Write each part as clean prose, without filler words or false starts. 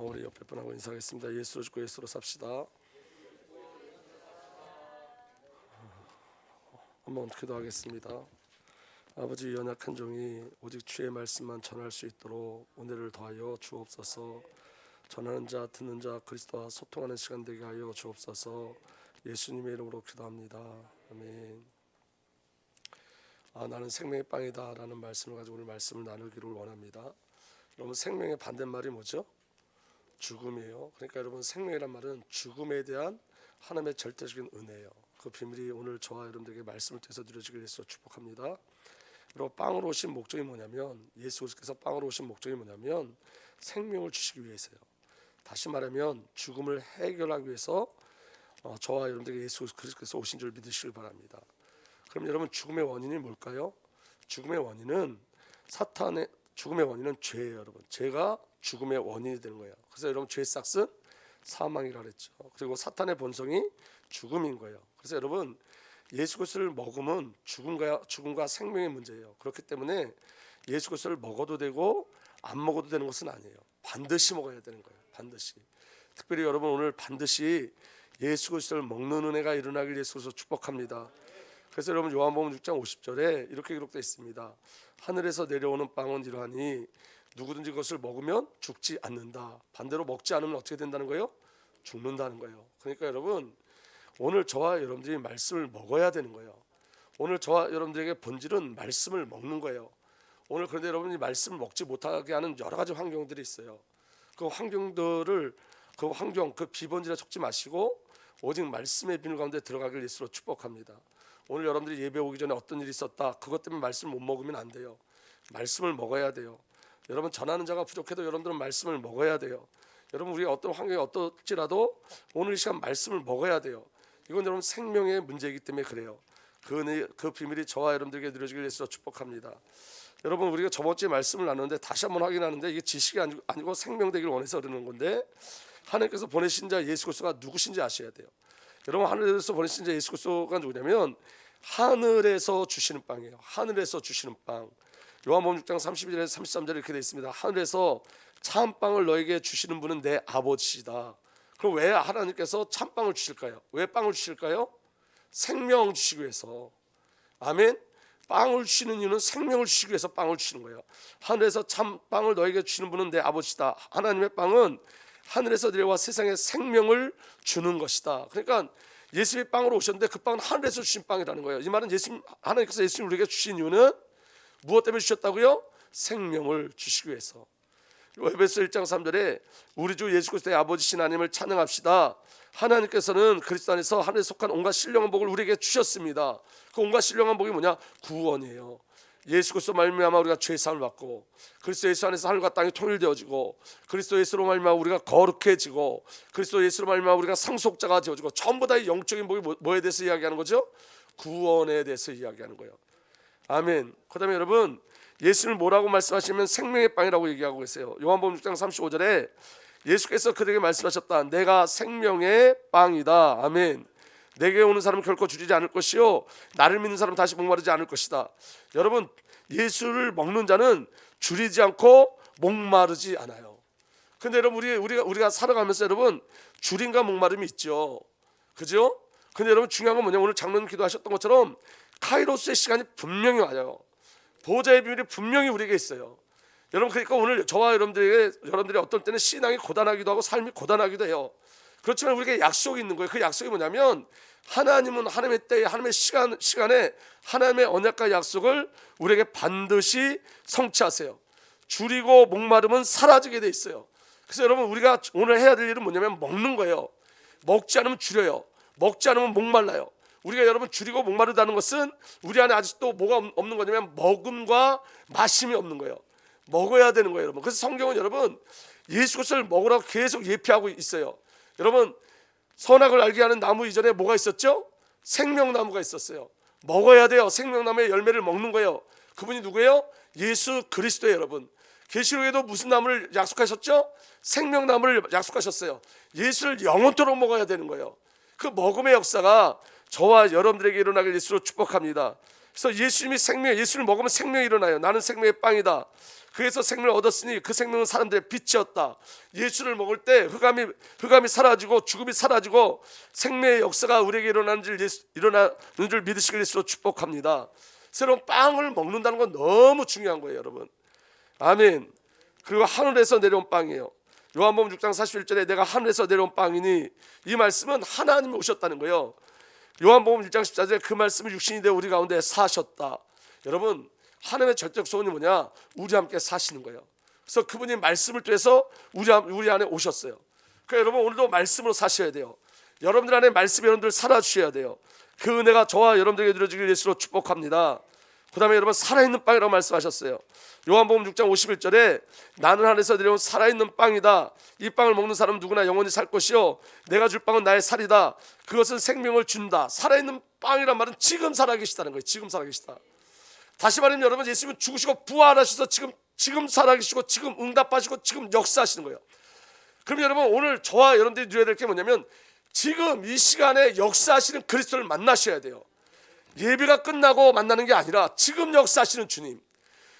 우리 옆에 분하고 인사하겠습니다. 예수로 죽고 예수로 삽시다. 한번 기도하겠습니다. 아버지, 연약한 종이 오직 주의 말씀만 전할 수 있도록 은혜를 더하여 주옵소서. 전하는 자 듣는 자 그리스도와 소통하는 시간 되게 하여 주옵소서. 예수님의 이름으로 기도합니다. 아멘. 나는 생명의 빵이다 라는 말씀을 가지고 오늘 말씀을 나누기를 원합니다. 여러분, 생명의 반대말이 뭐죠? 죽음이에요. 그러니까 여러분, 생명이란 말은 죽음에 대한 하나님의 절대적인 은혜예요. 그 비밀이 오늘 저와 여러분들에게 말씀을 통해서 누려지길 위해서 축복합니다. 그리고 빵으로 오신 목적이 뭐냐면, 예수 그리스도께서 빵으로 오신 목적이 뭐냐면 생명을 주시기 위해서요. 다시 말하면 죽음을 해결하기 위해서 저와 여러분들에게 예수 그리스도께서 오신 줄 믿으시길 바랍니다. 그럼 여러분, 죽음의 원인이 뭘까요? 죽음의 원인은 죽음의 원인은 죄예요. 여러분, 죄가 죽음의 원인이 되는 거예요. 그래서 여러분, 죄의 싹은 사망이라 그랬죠. 그리고 사탄의 본성이 죽음인 거예요. 그래서 여러분, 예수 그리스도를 먹으면 죽음과 생명의 문제예요. 그렇기 때문에 예수 그리스도를 먹어도 되고 안 먹어도 되는 것은 아니에요. 반드시 먹어야 되는 거예요. 반드시. 특별히 여러분, 오늘 반드시 예수 그리스도를 먹는 은혜가 일어나길 예수 그리스도 축복합니다. 그래서 여러분, 요한복음 6장 50절에 이렇게 기록되어 있습니다. 하늘에서 내려오는 빵은 이러하니 누구든지 그것을 먹으면 죽지 않는다. 반대로 먹지 않으면 어떻게 된다는 거예요? 죽는다는 거예요. 그러니까 여러분, 오늘 저와 여러분들이 말씀을 먹어야 되는 거예요. 오늘 저와 여러분들에게 본질은 말씀을 먹는 거예요. 오늘 그런데 여러분이 말씀을 먹지 못하게 하는 여러 가지 환경들이 있어요. 그 환경들을 그 비본질에 속지 마시고 오직 말씀의 비밀 가운데 들어가길 예수로 축복합니다. 오늘 여러분들이 예배 오기 전에 어떤 일이 있었다, 그것 때문에 말씀을 못 먹으면 안 돼요. 말씀을 먹어야 돼요. 여러분, 전하는 자가 부족해도 여러분들은 말씀을 먹어야 돼요. 여러분, 우리가 어떤 환경이 어떨지라도 오늘 이 시간 말씀을 먹어야 돼요. 이건 여러분 생명의 문제이기 때문에 그래요. 그 비밀이 저와 여러분들에게 누려지길 위해서 축복합니다. 여러분, 우리가 저번 주에 말씀을 나눴는데 다시 한번 확인하는데, 이게 지식이 아니고 생명되기를 원해서 그러는 건데, 하나님께서 보내신 자 예수 그리스도가 누구신지 아셔야 돼요. 여러분, 하늘에서 보내신 자 예수 그리스도가 누구냐면 하늘에서 주시는 빵이에요. 하늘에서 주시는 빵. 요한복음 6장 32절에서 33절에 이렇게 되어 있습니다. 하늘에서 참빵을 너에게 주시는 분은 내 아버지시다. 그럼 왜 하나님께서 참빵을 주실까요? 왜 빵을 주실까요? 생명 주시기 위해서. 아멘. 빵을 주시는 이유는 생명을 주시기 위해서 빵을 주시는 거예요. 하늘에서 참빵을 너에게 주시는 분은 내 아버지다. 하나님의 빵은 하늘에서 내려와 세상에 생명을 주는 것이다. 그러니까 예수님이 빵으로 오셨는데 그 빵은 하늘에서 주신 빵이라는 거예요. 이 말은 하나님께서 예수님을 우리에게 주신 이유는 무엇 때문에 주셨다고요? 생명을 주시기 위해서. 에베소 1장 3절에 우리 주 예수 그리스도의 아버지신 하나님을 찬양합시다. 하나님께서는 그리스도 안에서 하늘에 속한 온갖 신령한 복을 우리에게 주셨습니다. 그 온갖 신령한 복이 뭐냐? 구원이에요. 예수 그리스도 말미암아 우리가 죄 사함을 받고, 그리스도 예수 안에서 하늘과 땅이 통일되어지고, 그리스도 예수로 말미암아 우리가 거룩해지고, 그리스도 예수로 말미암아 우리가 상속자가 되어지고, 전부 다 영적인 복이 뭐에 대해서 이야기하는 거죠? 구원에 대해서 이야기하는 거예요. 아멘. 그다음에 여러분, 예수님을 뭐라고 말씀하시면 생명의 빵이라고 얘기하고 계세요. 요한복음 6장 35절에 예수께서 그들에게 말씀하셨다. 내가 생명의 빵이다. 아멘. 내게 오는 사람은 결코 줄이지 않을 것이요 나를 믿는 사람은 다시 목마르지 않을 것이다. 여러분, 예수를 먹는 자는 줄이지 않고 목마르지 않아요. 근데 여러분, 우리가 살아가면서 여러분 줄임과 목마름이 있죠. 그죠? 근데 여러분, 중요한 건 뭐냐? 오늘 장로님 기도하셨던 것처럼 카이로스의 시간이 분명히 와요. 보호자의 비밀이 분명히 우리에게 있어요. 여러분, 그러니까 오늘 저와 여러분들이 어떤 때는 신앙이 고단하기도 하고 삶이 고단하기도 해요. 그렇지만 우리에게 약속이 있는 거예요. 그 약속이 뭐냐면 하나님은 하나님의 때에 하나님의 시간에 하나님의 언약과 약속을 우리에게 반드시 성취하세요. 줄이고 목마름은 사라지게 돼 있어요. 그래서 여러분, 우리가 오늘 해야 될 일은 뭐냐면 먹는 거예요. 먹지 않으면 줄여요. 먹지 않으면 목말라요. 우리가 여러분 줄이고 목마르다는 것은 우리 안에 아직도 뭐가 없는 거냐면 먹음과 마심이 없는 거예요. 먹어야 되는 거예요, 여러분. 그래서 성경은 여러분 예수 그리스도를 먹으라고 계속 예표하고 있어요. 여러분, 선악을 알게 하는 나무 이전에 뭐가 있었죠? 생명나무가 있었어요. 먹어야 돼요. 생명나무의 열매를 먹는 거예요. 그분이 누구예요? 예수 그리스도예요. 여러분, 계시록에도 무슨 나무를 약속하셨죠? 생명나무를 약속하셨어요. 예수를 영원토록 먹어야 되는 거예요. 그 먹음의 역사가 저와 여러분들에게 일어나길 예수로 축복합니다. 그래서 예수님이 예수를 먹으면 생명이 일어나요. 나는 생명의 빵이다. 그래서 생명을 얻었으니 그 생명은 사람들의 빛이었다. 예수를 먹을 때 흑암이 사라지고 죽음이 사라지고 생명의 역사가 우리에게 일어나는 줄 믿으시길 예수로 축복합니다. 새로운 빵을 먹는다는 건 너무 중요한 거예요, 여러분. 아멘. 그리고 하늘에서 내려온 빵이에요. 요한복음 6장 41절에 내가 하늘에서 내려온 빵이니, 이 말씀은 하나님이 오셨다는 거예요. 요한복음 1장 14절에 그 말씀이 육신이 되어 우리 가운데 사셨다. 여러분, 하나님의 절대적 소원이 뭐냐? 우리 함께 사시는 거예요. 그래서 그분이 말씀을 통해서 우리 안에 오셨어요. 그러니까 여러분, 오늘도 말씀으로 사셔야 돼요. 여러분들 안에 말씀이 여러분들 살아주셔야 돼요. 그 은혜가 저와 여러분들에게 누려지길 예수로 축복합니다. 그 다음에 여러분, 살아있는 빵이라고 말씀하셨어요. 요한복음 6장 51절에 나는 하늘에서 내려온 살아있는 빵이다. 이 빵을 먹는 사람은 누구나 영원히 살 것이요 내가 줄 빵은 나의 살이다. 그것은 생명을 준다. 살아있는 빵이란 말은 지금 살아계시다는 거예요. 지금 살아계시다. 다시 말하면 여러분, 예수님은 죽으시고 부활하셔서 지금 살아계시고 지금 응답하시고 지금 역사하시는 거예요. 그럼 여러분, 오늘 저와 여러분들이 누려야 될 게 뭐냐면 지금 이 시간에 역사하시는 그리스도를 만나셔야 돼요. 예배가 끝나고 만나는 게 아니라 지금 역사하시는 주님,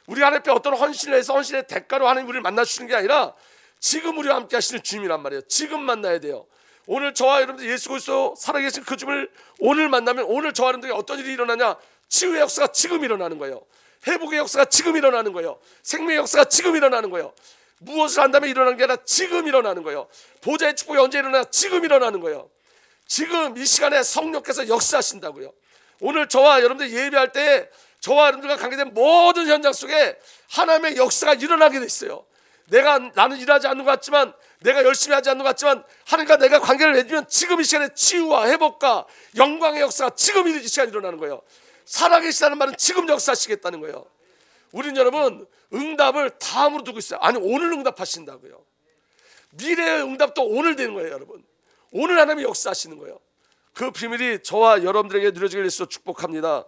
우리 앞에 어떤 헌신을 해서 헌신의 대가로 하나님 우리를 만나주시는 게 아니라 지금 우리와 함께 하시는 주님이란 말이에요. 지금 만나야 돼요. 오늘 저와 여러분들 예수 그리스도 살아계신 그 주님을 오늘 만나면 오늘 저와 여러분들에게 어떤 일이 일어나냐? 치유의 역사가 지금 일어나는 거예요. 회복의 역사가 지금 일어나는 거예요. 생명의 역사가 지금 일어나는 거예요. 무엇을 한다면 일어나는 게 아니라 지금 일어나는 거예요. 보좌의 축복이 언제 일어나냐? 지금 일어나는 거예요. 지금 이 시간에 성령께서 역사하신다고요. 오늘 저와 여러분들 예배할 때 저와 여러분들과 관계된 모든 현장 속에 하나님의 역사가 일어나게 돼 있어요. 나는 일하지 않는 것 같지만, 내가 열심히 하지 않는 것 같지만 하나님과 내가 관계를 맺으면 지금 이 시간에 치유와 회복과 영광의 역사가 지금 이 시간에 일어나는 거예요. 살아계시다는 말은 지금 역사하시겠다는 거예요. 우리는 여러분, 응답을 다음으로 두고 있어요. 아니, 오늘 응답하신다고요. 미래의 응답도 오늘 되는 거예요, 여러분. 오늘 하나님이 역사하시는 거예요. 그 비밀이 저와 여러분들에게 누려지길 위해서 축복합니다.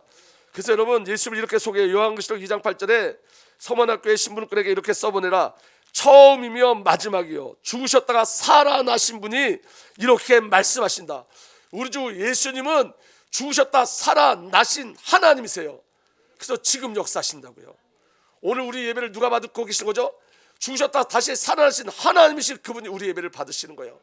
그래서 여러분, 예수를 이렇게 소개해요. 요한계시록 2장 8절에 서머나교회 신부들에게 이렇게 써보내라. 처음이며 마지막이요 죽으셨다가 살아나신 분이 이렇게 말씀하신다. 우리 주 예수님은 죽으셨다 살아나신 하나님이세요. 그래서 지금 역사하신다고요. 오늘 우리 예배를 누가 받고 계시는 거죠? 죽으셨다 다시 살아나신 하나님이신 그분이 우리 예배를 받으시는 거예요.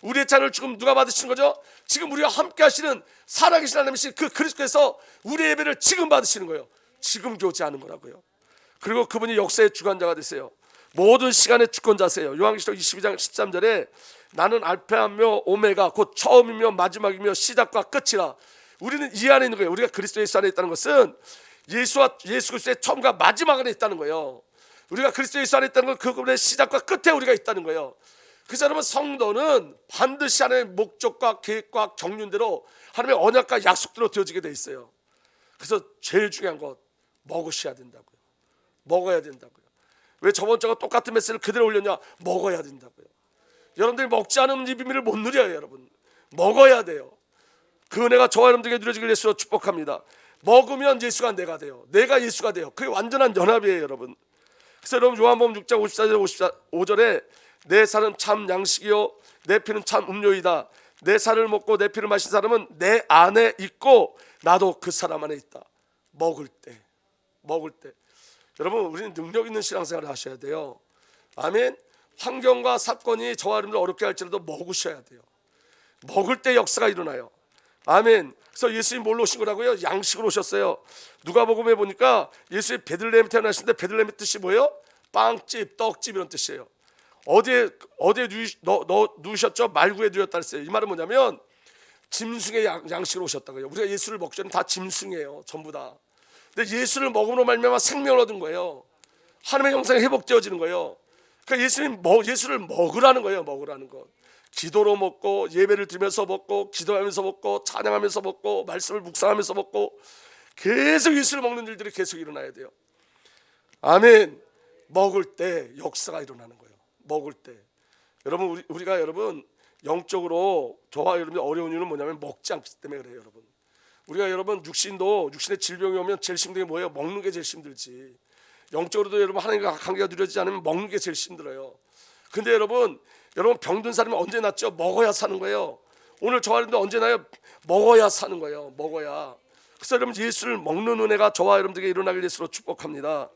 우리의 찬을 지금 누가 받으시는 거죠? 지금 우리와 함께 하시는 살아계신 하나님이신 그 그리스도께서 우리의 예배를 지금 받으시는 거예요. 지금 교제하는 거라고요. 그리고 그분이 역사의 주관자가 되세요. 모든 시간의 주권자세요. 요한계시록 22장 13절에 나는 알파이며 오메가 곧 처음이며 마지막이며 시작과 끝이라. 우리는 이 안에 있는 거예요. 우리가 그리스도 예수 안에 있다는 것은 예수 그리스도의 처음과 마지막 안에 있다는 거예요. 우리가 그리스도 예수 안에 있다는 건 그분의 시작과 끝에 우리가 있다는 거예요. 그래서 여러분, 성도는 반드시 하나님의 목적과 계획과 경륜대로 하나님의 언약과 약속대로 되어지게 돼 있어요. 그래서 제일 중요한 것, 먹으셔야 된다고요. 먹어야 된다고요. 왜 저번 주와 똑같은 메시지를 그대로 올렸냐? 먹어야 된다고요. 여러분들이 먹지 않으면 이 비밀을 못 누려요. 여러분, 먹어야 돼요. 그 은혜가 저와 여러분들에게 누려지길 예수로 축복합니다. 먹으면 예수가 내가 돼요. 내가 예수가 돼요. 그게 완전한 연합이에요, 여러분. 그래서 여러분, 요한복음 6장 54절 55절에 내 살은 참 양식이요 내 피는 참 음료이다. 내 살을 먹고 내 피를 마신 사람은 내 안에 있고 나도 그 사람 안에 있다. 먹을 때 여러분, 우리는 능력 있는 신앙생활을 하셔야 돼요. 아멘. 환경과 사건이 저와 여러분들 어렵게 할지라도 먹으셔야 돼요. 먹을 때 역사가 일어나요. 아멘. 그래서 예수님 뭘로 오신 거라고요? 양식으로 오셨어요. 누가복음에 보니까 예수님 베들레헴 태어나신데 베들레헴의 뜻이 뭐예요? 빵집, 떡집 이런 뜻이에요. 어디에 누우셨죠? 말구에 누웠다 그랬어요. 이 말은 뭐냐면 짐승의 양식으로 오셨다고요. 우리가 예수를 먹기 전에 다 짐승이에요. 전부 다. 근데 예수를 먹음으로 말미암아 생명을 얻은 거예요. 하나님의 형상이 회복되어지는 거예요. 그러니까 예수를 먹으라는 거예요. 먹으라는 것. 기도로 먹고 예배를 드리면서 먹고 기도하면서 먹고 찬양하면서 먹고 말씀을 묵상하면서 먹고 계속 예수를 먹는 일들이 계속 일어나야 돼요. 아멘. 먹을 때 역사가 일어나는 거예요. 먹을 때. 여러분, 우리가 여러분 영적으로 저와 여러분이 어려운 이유는 뭐냐면 먹지 않기 때문에 그래요, 여러분. 우리가 여러분 육신의 질병이 오면 제일 힘든 게 뭐예요? 먹는 게 제일 힘들지. 영적으로도 여러분 하나님과 관계가 누려지지 않으면 먹는 게 제일 힘들어요. 근데 여러분 병든 사람이 언제 낫죠? 먹어야 사는 거예요. 오늘 저와 여러분들 언제 나요? 먹어야 사는 거예요. 먹어야. 그래서 여러분 예수를 먹는 은혜가 저와 여러분들에게 일어나길 예수로 축복합니다.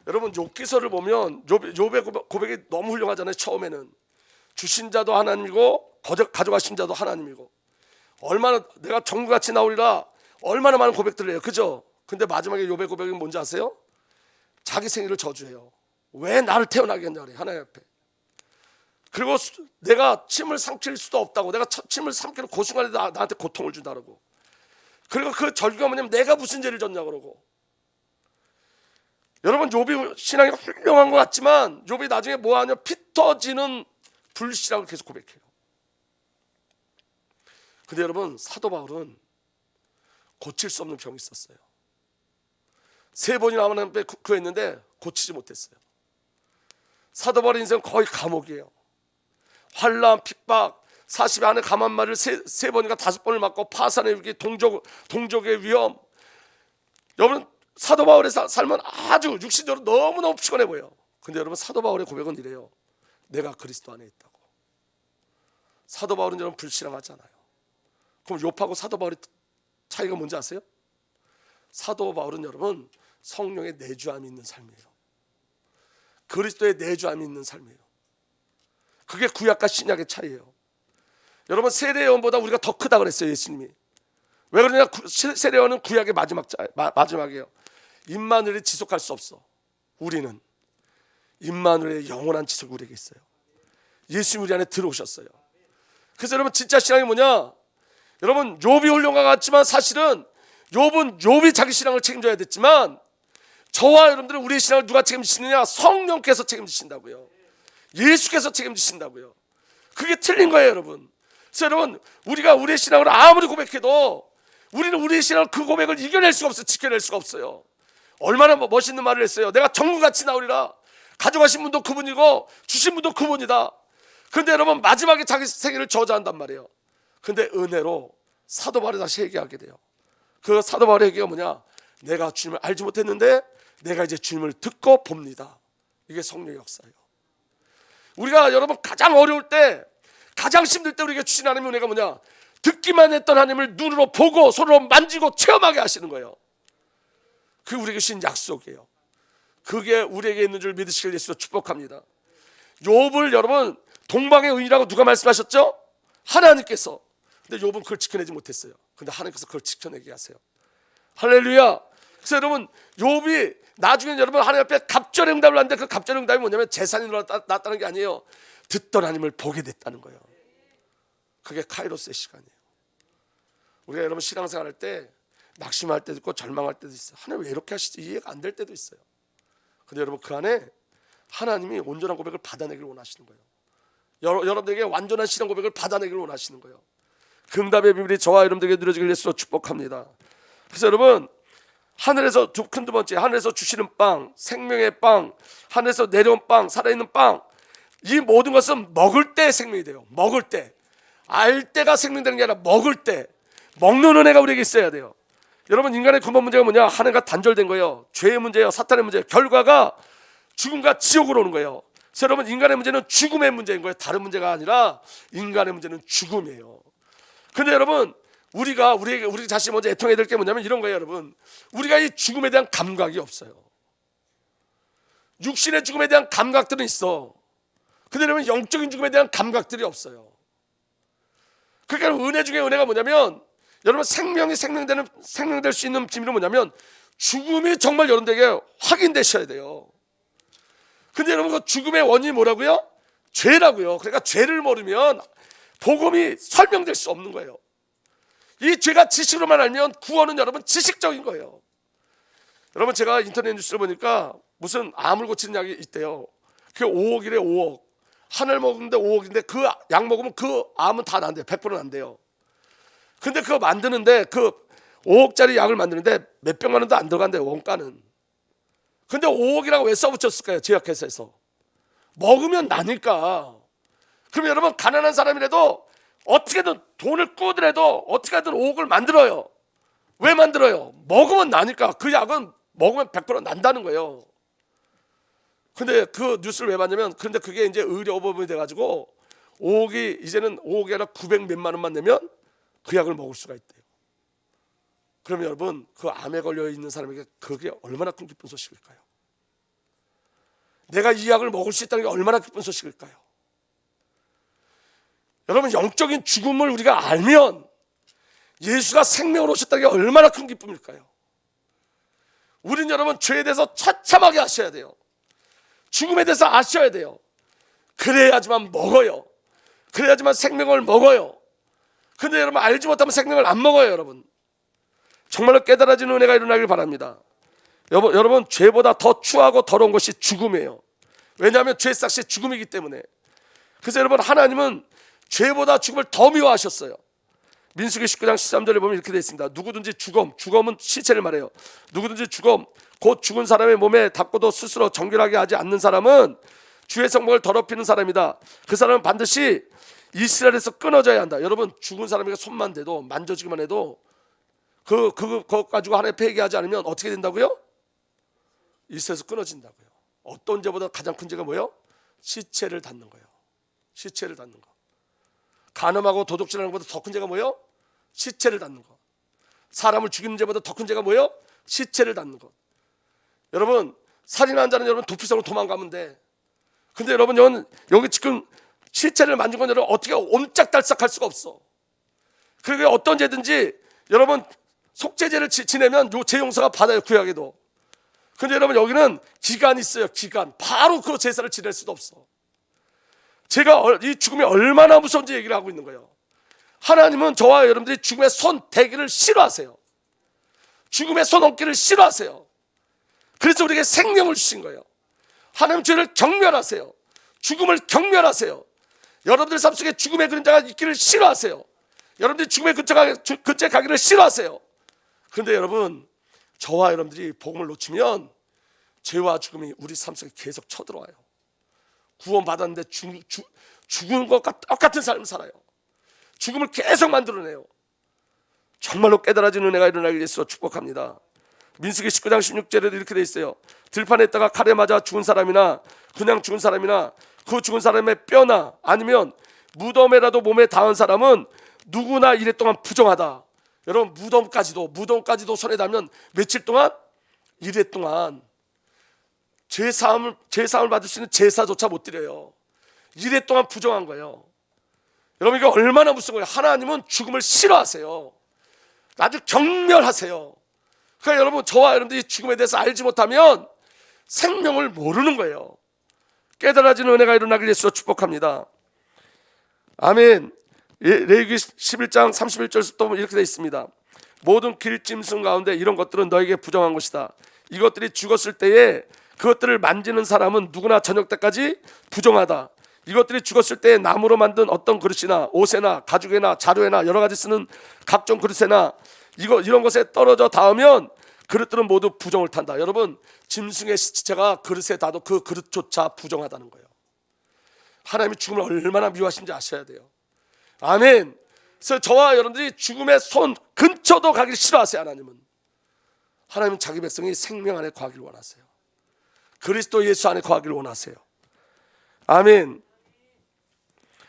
여러분 욥기서를 보면 욥의 고백이 너무 훌륭하잖아요. 처음에는 주신 자도 하나님이고 가져가신 자도 하나님이고, 얼마나 내가 정구같이 나오리라 얼마나 많은 고백들을 해요. 그죠? 근데 마지막에 욥의 고백이 뭔지 아세요? 자기 생일을 저주해요. 왜 나를 태어나게 했냐 그래, 하나님 앞에. 그리고 내가 침을 삼킬 수도 없다고, 내가 침을 삼키는 그 순간에 나한테 고통을 준다고. 그리고 그 절규가 뭐냐면 내가 무슨 죄를 졌냐 그러고. 여러분 욥이 신앙이 훌륭한 것 같지만 욥이 나중에 뭐하냐, 피 터지는 불신앙을 계속 고백해요. 근데 여러분 사도 바울은 고칠 수 없는 병이 있었어요. 3번이나 하나님 앞에 구했는데 고치지 못했어요. 사도 바울의 인생은 거의 감옥이에요. 환난, 핍박, 40의 안에 감한 말을 3번인가 5번을 맞고 파산의 위기, 동족의 위험. 여러분 사도 바울의 삶은 아주 육신적으로 너무너무 피곤해 보여요. 근데 여러분 사도 바울의 고백은 이래요. 내가 그리스도 안에 있다고. 사도 바울은 여러분 불신앙하잖아요. 그럼 욥하고 사도 바울의 차이가 뭔지 아세요? 사도 바울은 여러분 성령의 내주함이 있는 삶이에요. 그리스도의 내주함이 있는 삶이에요. 그게 구약과 신약의 차이예요. 여러분 세례요한보다 우리가 더 크다 그랬어요, 예수님이. 왜 그러냐? 세례요한은 구약의 마지막이에요. 임마누엘이 지속할 수 없어. 우리는 임마누엘의 영원한 지속이 우리에게 있어요. 예수님 우리 안에 들어오셨어요. 그래서 여러분 진짜 신앙이 뭐냐? 여러분 욥이 훌륭한 것 같지만 사실은 욥이 자기 신앙을 책임져야 됐지만, 저와 여러분들은 우리의 신앙을 누가 책임지시느냐? 성령께서 책임지신다고요. 예수께서 책임지신다고요. 그게 틀린 거예요, 여러분. 그래서 여러분 우리가 우리의 신앙을 아무리 고백해도 우리는 우리의 신앙을 그 고백을 이겨낼 수가 없어요. 지켜낼 수가 없어요. 얼마나 멋있는 말을 했어요. 내가 정구같이 나오리라. 가져가신 분도 그분이고 주신 분도 그분이다. 그런데 여러분 마지막에 자기 생일을 저주한단 말이에요. 근데 은혜로 사도 바울이 다시 얘기하게 돼요. 그 사도 바울의 얘기가 뭐냐? 내가 주님을 알지 못했는데 내가 이제 주님을 듣고 봅니다. 이게 성령의 역사예요. 우리가 여러분 가장 어려울 때, 가장 힘들 때 우리에게 주신 하나님의 은혜가 뭐냐? 듣기만 했던 하나님을 눈으로 보고 손으로 만지고 체험하게 하시는 거예요. 그게 우리에게 주신 약속이에요. 그게 우리에게 있는 줄 믿으시길 예수로 축복합니다. 욥을 여러분 동방의 의인이라고 누가 말씀하셨죠? 하나님께서. 근데 욥은 그걸 지켜내지 못했어요. 근데 하나님께서 그걸 지켜내게 하세요. 할렐루야. 그래서 여러분 욥이 나중에 여러분 하나님 앞에 갑절의 응답을 하는데, 그 갑절의 응답이 뭐냐면 재산이 났다는 게 아니에요. 듣던 하나님을 보게 됐다는 거예요. 그게 카이로스의 시간이에요. 우리가 여러분 신앙생활 할 때 낙심할 때도 있고 절망할 때도 있어요. 하나님 왜 이렇게 하시지? 이해가 안 될 때도 있어요. 근데 여러분 그 안에 하나님이 온전한 고백을 받아내기를 원하시는 거예요. 여러분들에게 완전한 신앙 고백을 받아내기를 원하시는 거예요. 그 응답의 비밀이 저와 여러분들에게 누려지길 예수로 축복합니다. 그래서 여러분 하늘에서 두 번째, 하늘에서 주시는 빵, 생명의 빵, 하늘에서 내려온 빵, 살아있는 빵, 이 모든 것은 먹을 때 생명이 돼요. 먹을 때. 알 때가 생명되는 게 아니라 먹을 때. 먹는 은혜가 우리에게 있어야 돼요. 여러분 인간의 근본 문제가 뭐냐? 하나님과 단절된 거예요. 죄의 문제예요. 사탄의 문제예요. 결과가 죽음과 지옥으로 오는 거예요. 그래서 여러분 인간의 문제는 죽음의 문제인 거예요. 다른 문제가 아니라 인간의 문제는 죽음이에요. 근데 여러분 우리 자신이 먼저 애통해야 될 게 뭐냐면 이런 거예요. 여러분 우리가 이 죽음에 대한 감각이 없어요. 육신의 죽음에 대한 감각들은 있어. 근데 여러분 영적인 죽음에 대한 감각들이 없어요. 그러니까 은혜 중에 은혜가 뭐냐면, 여러분 생명이 생명될 수 있는 비밀은 뭐냐면 죽음이 정말 여러분들에게 확인되셔야 돼요. 근데 여러분 그 죽음의 원인이 뭐라고요? 죄라고요. 그러니까 죄를 모르면 복음이 설명될 수 없는 거예요. 이 죄가 지식으로만 알면 구원은 여러분 지식적인 거예요. 여러분 제가 인터넷 뉴스를 보니까 무슨 암을 고치는 약이 있대요. 그게 5억이래. 5억. 하나를 먹는데 5억인데 그 약 먹으면 그 암은 다 난대요. 100%는 안 돼요. 근데 그거 만드는데 그 5억짜리 약을 만드는데 몇 백만 원도 안 들어간대요. 원가는. 근데 5억이라고 왜 써붙였을까요? 제약회사에서. 먹으면 나니까. 그럼 여러분 가난한 사람이라도 어떻게든 돈을 꾸더라도 어떻게든 5억을 만들어요. 왜 만들어요? 먹으면 나니까. 그 약은 먹으면 100% 난다는 거예요. 근데 그 뉴스를 왜 봤냐면, 근데 그게 이제 의료보험이 돼가지고 5억이 이제는 5억이 아니라 900 몇만 원만 내면 그 약을 먹을 수가 있대요. 그러면 여러분 그 암에 걸려 있는 사람에게 그게 얼마나 큰 기쁜 소식일까요? 내가 이 약을 먹을 수 있다는 게 얼마나 기쁜 소식일까요? 여러분 영적인 죽음을 우리가 알면 예수가 생명으로 오셨다는 게 얼마나 큰 기쁨일까요? 우리는 여러분 죄에 대해서 처참하게 아셔야 돼요. 죽음에 대해서 아셔야 돼요. 그래야지만 먹어요. 그래야지만 생명을 먹어요. 근데 여러분 알지 못하면 생명을 안 먹어요. 여러분 정말로 깨달아지는 은혜가 일어나길 바랍니다. 여러분 죄보다 더 추하고 더러운 것이 죽음이에요. 왜냐하면 죄 삭시 죽음이기 때문에. 그래서 여러분 하나님은 죄보다 죽음을 더 미워하셨어요. 민수기 19장 13절에 보면 이렇게 되어 있습니다. 누구든지 죽음은 시체를 말해요. 누구든지 죽음 곧 죽은 사람의 몸에 닿고도 스스로 정결하게 하지 않는 사람은 주의 성막을 더럽히는 사람이다. 그 사람은 반드시 이스라엘에서 끊어져야 한다. 여러분 죽은 사람에게 손만 대도 만져주기만 해도 그거 가지고 하나님 회개하지 않으면 어떻게 된다고요? 이스라엘에서 끊어진다고요. 어떤 죄보다 가장 큰 죄가 뭐예요? 시체를 닿는 거예요. 시체를 닿는 거. 간음하고 도둑질하는 것보다 더 큰 죄가 뭐예요? 시체를 닿는 거. 사람을 죽이는 죄보다 더 큰 죄가 뭐예요? 시체를 닿는 것. 여러분 살인한 자는 여러분 도피성으로 도망가면 돼. 근데 여러분 여기 지금 시체를 만진 건 여러분 어떻게 옴짝달싹할 수가 없어. 그리고 어떤 죄든지 여러분 속죄죄를 지내면 요 죄 용서가 받아요. 구약에도. 근데 여러분 여기는 기간이 있어요. 기간. 바로 그 제사를 지낼 수도 없어. 제가 이 죽음이 얼마나 무서운지 얘기를 하고 있는 거예요. 하나님은 저와 여러분들이 죽음의 손 대기를 싫어하세요. 죽음의 손 얹기를 싫어하세요. 그래서 우리에게 생명을 주신 거예요. 하나님 죄를 경멸하세요. 죽음을 경멸하세요. 여러분들 삶 속에 죽음의 그림자가 있기를 싫어하세요. 여러분들이 죽음의 근처에 가기를 싫어하세요. 그런데 여러분 저와 여러분들이 복음을 놓치면 죄와 죽음이 우리 삶 속에 계속 쳐들어와요. 구원받았는데 죽은 것과 똑같은 삶을 살아요. 죽음을 계속 만들어내요. 정말로 깨달아지는 은혜가 일어나길 예수로 축복합니다. 민수기 19장 16절에도 이렇게 돼 있어요. 들판에 있다가 칼에 맞아 죽은 사람이나 그냥 죽은 사람이나 그 죽은 사람의 뼈나 아니면 무덤에라도 몸에 닿은 사람은 누구나 이래 동안 부정하다. 여러분 무덤까지도 손에 닿으면 며칠 동안 이래 동안 제사함을 받을 수 있는 제사조차 못 드려요. 이래 동안 부정한 거예요. 여러분 이게 얼마나 무서운 거예요. 하나님은 죽음을 싫어하세요. 아주 경멸하세요. 그러니까 여러분 저와 여러분들이 죽음에 대해서 알지 못하면 생명을 모르는 거예요. 깨달아지는 은혜가 일어나길 예수로 축복합니다. 아멘. 레위기 11장 31절부터 이렇게 되어 있습니다. 모든 길짐승 가운데 이런 것들은 너에게 부정한 것이다. 이것들이 죽었을 때에 그것들을 만지는 사람은 누구나 저녁 때까지 부정하다. 이것들이 죽었을 때 나무로 만든 어떤 그릇이나 옷에나 가죽에나 자루에나 여러 가지 쓰는 각종 그릇에나 이런 것에 떨어져 닿으면 그릇들은 모두 부정을 탄다. 여러분 짐승의 시체가 그릇에 닿아도 그 그릇조차 부정하다는 거예요. 하나님이 죽음을 얼마나 미워하시는지 아셔야 돼요. 아멘. 그래서 저와 여러분들이 죽음의 손 근처도 가기를 싫어하세요. 하나님은 자기 백성이 생명 안에 거하기를 원하세요. 그리스도 예수 안에 거하기를 원하세요. 아멘.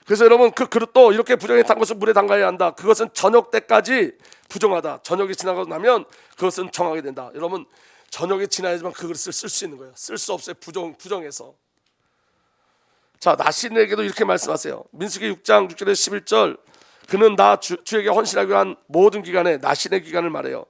그래서 여러분 그 그릇도 이렇게 부정에 탄 것을 물에 담가야 한다. 그것은 저녁 때까지 부정하다. 저녁이 지나고 나면 그것은 정하게 된다. 여러분 저녁이 지나야지만 그 그릇을 쓸 수 있는 거예요. 쓸 수 없어요. 부정해서. 자 나신에게도 이렇게 말씀하세요. 민수기 6장 6절에서 11절 그는 나 주에게 헌신하기 위한 모든 기간에 나신의 기간을 말해요.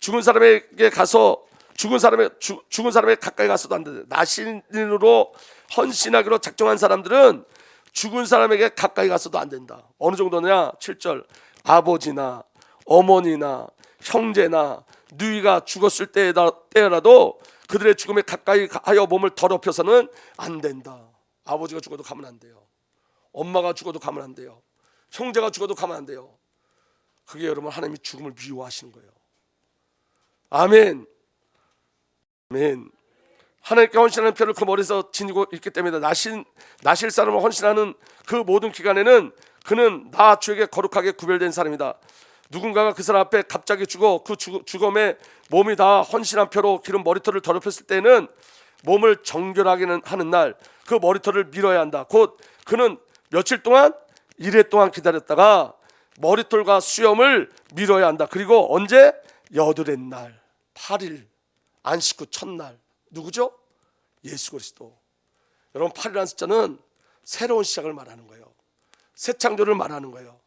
죽은 사람에게 가까이 가서도 안 된다. 나신으로 헌신하기로 작정한 사람들은 죽은 사람에게 가까이 가서도 안 된다. 어느 정도냐? 7절 아버지나 어머니나 형제나 누이가 죽었을 때라도 그들의 죽음에 가까이 하여 몸을 더럽혀서는 안 된다. 아버지가 죽어도 가면 안 돼요. 엄마가 죽어도 가면 안 돼요. 형제가 죽어도 가면 안 돼요. 그게 여러분 하나님이 죽음을 미워하시는 거예요. 아멘. 아멘. 하나님께 헌신하는 표를 그 머리에서 지니고 있기 때문에 나실 사람을 헌신하는 그 모든 기간에는 그는 나 주에게 거룩하게 구별된 사람이다. 누군가가 그 사람 앞에 갑자기 죽어 그 죽음에 몸이 다 헌신한 표로 기름 머리털을 더럽혔을 때는 몸을 정결하게 하는 날 그 머리털을 밀어야 한다. 곧 그는 며칠 동안 이래 동안 기다렸다가 머리털과 수염을 밀어야 한다. 그리고 언제? 여드렛 날 8일 안식 후 첫날 누구죠? 예수 그리스도. 여러분 8이라는 숫자는 새로운 시작을 말하는 거예요. 새 창조를 말하는 거예요.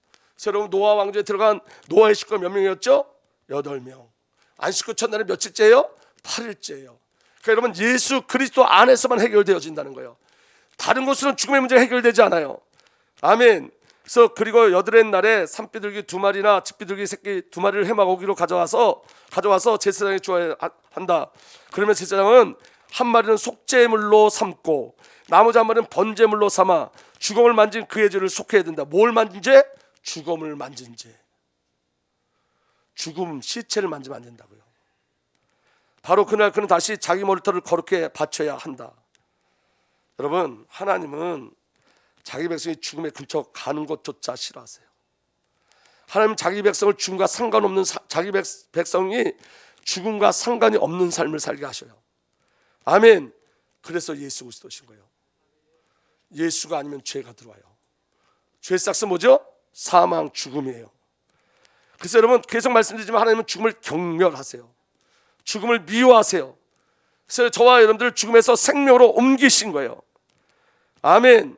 여러분 노아 왕조에 들어간 노아의 식구가 몇 명이었죠? 8명. 안식 후 첫날은 며칠째예요? 8일째예요. 그러니까 여러분 예수 그리스도 안에서만 해결되어진다는 거예요. 다른 곳으로는 죽음의 문제가 해결되지 않아요. 아멘. 그래서 그리고 여드렛 날에 산비둘기 2마리나 집비둘기 새끼 2마리를 해마고기로 가져와서 제사장에 주어야 한다. 그러면 제사장은 한 마리는 속죄물로 삼고 나머지 한 마리는 번제물로 삼아 죽음을 만진 그의 죄를 속해야 된다. 뭘 만진 죄? 죽음을 만진 죄. 죽음 시체를 만지면 안 된다고요. 바로 그날 그는 다시 자기 머리털을 거룩히 바쳐야 한다. 여러분 하나님은 자기 백성이 죽음의 근처 가는 것조차 싫어하세요. 하나님은 자기 백성을 죽음과 상관없는 자기 백성이 죽음과 상관이 없는 삶을 살게 하셔요. 아멘. 그래서 예수 그리스도신 거예요. 예수가 아니면 죄가 들어와요. 죄의 싹스 뭐죠? 사망, 죽음이에요. 그래서 여러분 계속 말씀드리지만 하나님은 죽음을 경멸하세요. 죽음을 미워하세요. 그래서 저와 여러분들을 죽음에서 생명으로 옮기신 거예요. 아멘.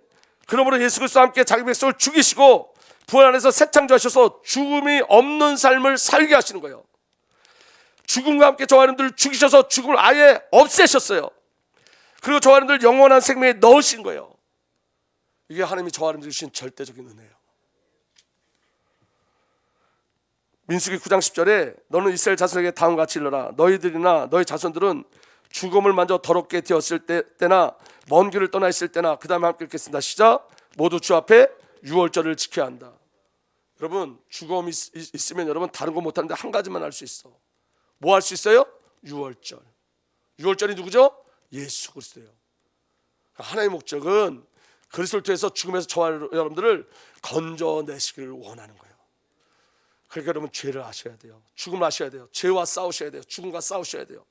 그러므로 예수 그리스도와 함께 자기 백성을 죽이시고 부활 안에서 새 창조하셔서 죽음이 없는 삶을 살게 하시는 거예요. 죽음과 함께 저와 여러분들을 죽이셔서 죽음을 아예 없애셨어요. 그리고 저와 여러분들 영원한 생명에 넣으신 거예요. 이게 하나님이 저와 여러분들 주신 절대적인 은혜예요. 민수기 9장 10절에 너는 이스라엘 자손에게 다음과 같이 일러라. 너희들이나 너희 자손들은 죽음을 만져 더럽게 되었을 때나 먼 길을 떠나 있을 때나 그 다음에 함께 읽겠습니다. 시작. 모두 주 앞에 유월절을 지켜야 한다. 여러분 죽음이 있으면 여러분 다른 거 못하는데 한 가지만 할 수 있어. 뭐 할 수 있어요? 유월절. 유월절이 누구죠? 예수 그리스도예요. 하나님의 목적은 그리스도를 통해서 죽음에서 저와 여러분들을 건져내시기를 원하는 거예요. 그러니까 여러분 죄를 아셔야 돼요. 죽음을 아셔야 돼요. 죄와 싸우셔야 돼요. 죽음과 싸우셔야 돼요.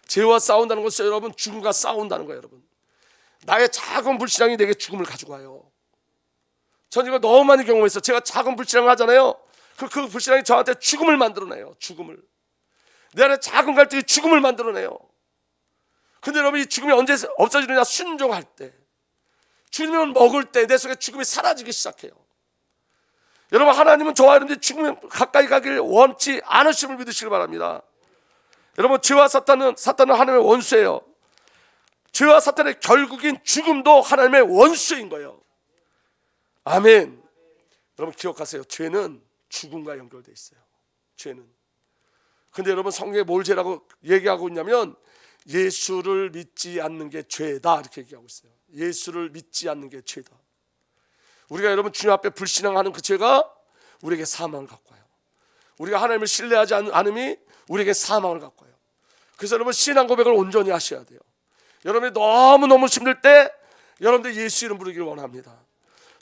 죄와 싸운다는 것은 여러분 죽음과 싸운다는 거예요. 여러분 나의 작은 불신앙이 내게 죽음을 가지고 와요. 전 이거 너무 많이 경험했어요. 제가 작은 불신앙을 하잖아요. 그 불신앙이 저한테 죽음을 만들어내요. 죽음을. 내 안에 작은 갈등이 죽음을 만들어내요. 근데 여러분 이 죽음이 언제 없어지느냐? 순종할 때, 주님을 먹을 때 내 속에 죽음이 사라지기 시작해요. 여러분 하나님은 저와 여러분들이 죽음에 가까이 가길 원치 않으심을 믿으시길 바랍니다. 여러분 죄와 사탄은 하나님의 원수예요. 죄와 사탄의 결국인 죽음도 하나님의 원수인 거예요. 아멘. 여러분 기억하세요. 죄는 죽음과 연결되어 있어요. 죄는. 근데 여러분 성경에 뭘 죄라고 얘기하고 있냐면 예수를 믿지 않는 게 죄다 이렇게 얘기하고 있어요. 예수를 믿지 않는 게 죄다. 우리가 여러분 주님 앞에 불신앙하는 그 죄가 우리에게 사망을 갖고 와요. 우리가 하나님을 신뢰하지 않음이 우리에게 사망을 갖고 와요. 그래서 여러분 신앙 고백을 온전히 하셔야 돼요. 여러분이 너무너무 힘들 때 여러분들 예수 이름 부르기를 원합니다.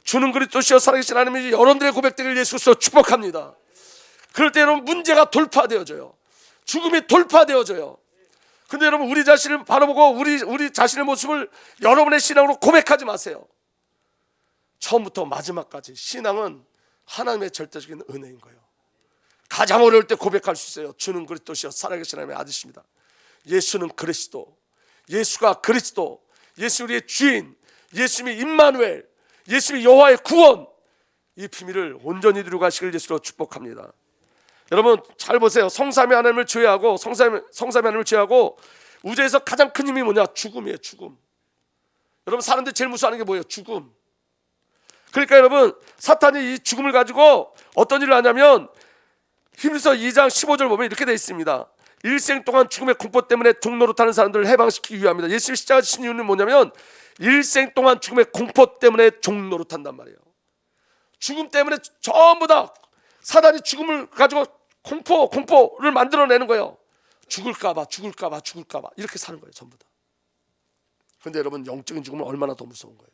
주는 그리스도시여 살아계신 하나님이 여러분들의 고백들을 예수 그리스도로 축복합니다. 그럴 때 여러분 문제가 돌파되어져요. 죽음이 돌파되어져요. 근데 여러분 우리 자신을 바라보고 우리 자신의 모습을 여러분의 신앙으로 고백하지 마세요. 처음부터 마지막까지 신앙은 하나님의 절대적인 은혜인 거예요. 가장 어려울 때 고백할 수 있어요. 주는 그리스도시여 살아계신 하나님의 아들이십니다. 예수는 그리스도, 예수가 그리스도, 예수 우리의 주인, 예수님이 임마누엘, 예수님이 여호와의 구원, 이 비밀을 온전히 이루고 가시길 예수로 축복합니다. 여러분 잘 보세요. 성삼위 하나님을 제외하고 성삼위 하나님을 제외하고 우주에서 가장 큰 힘이 뭐냐? 죽음이에요. 죽음. 여러분 사람들이 제일 무서워하는 게 뭐예요? 죽음. 그러니까 여러분 사탄이 이 죽음을 가지고 어떤 일을 하냐면 히브리서 2장 15절 보면 이렇게 되어 있습니다. 일생 동안 죽음의 공포 때문에 종노릇하는 사람들을 해방시키기 위함이다. 예수님이 십자가 지신 이유는 뭐냐면 일생 동안 죽음의 공포 때문에 종노릇한단 말이에요. 죽음 때문에 전부 다 사단이 죽음을 가지고 공포를 만들어내는 거예요. 죽을까봐 이렇게 사는 거예요. 전부 다. 그런데 여러분 영적인 죽음은 얼마나 더 무서운 거예요.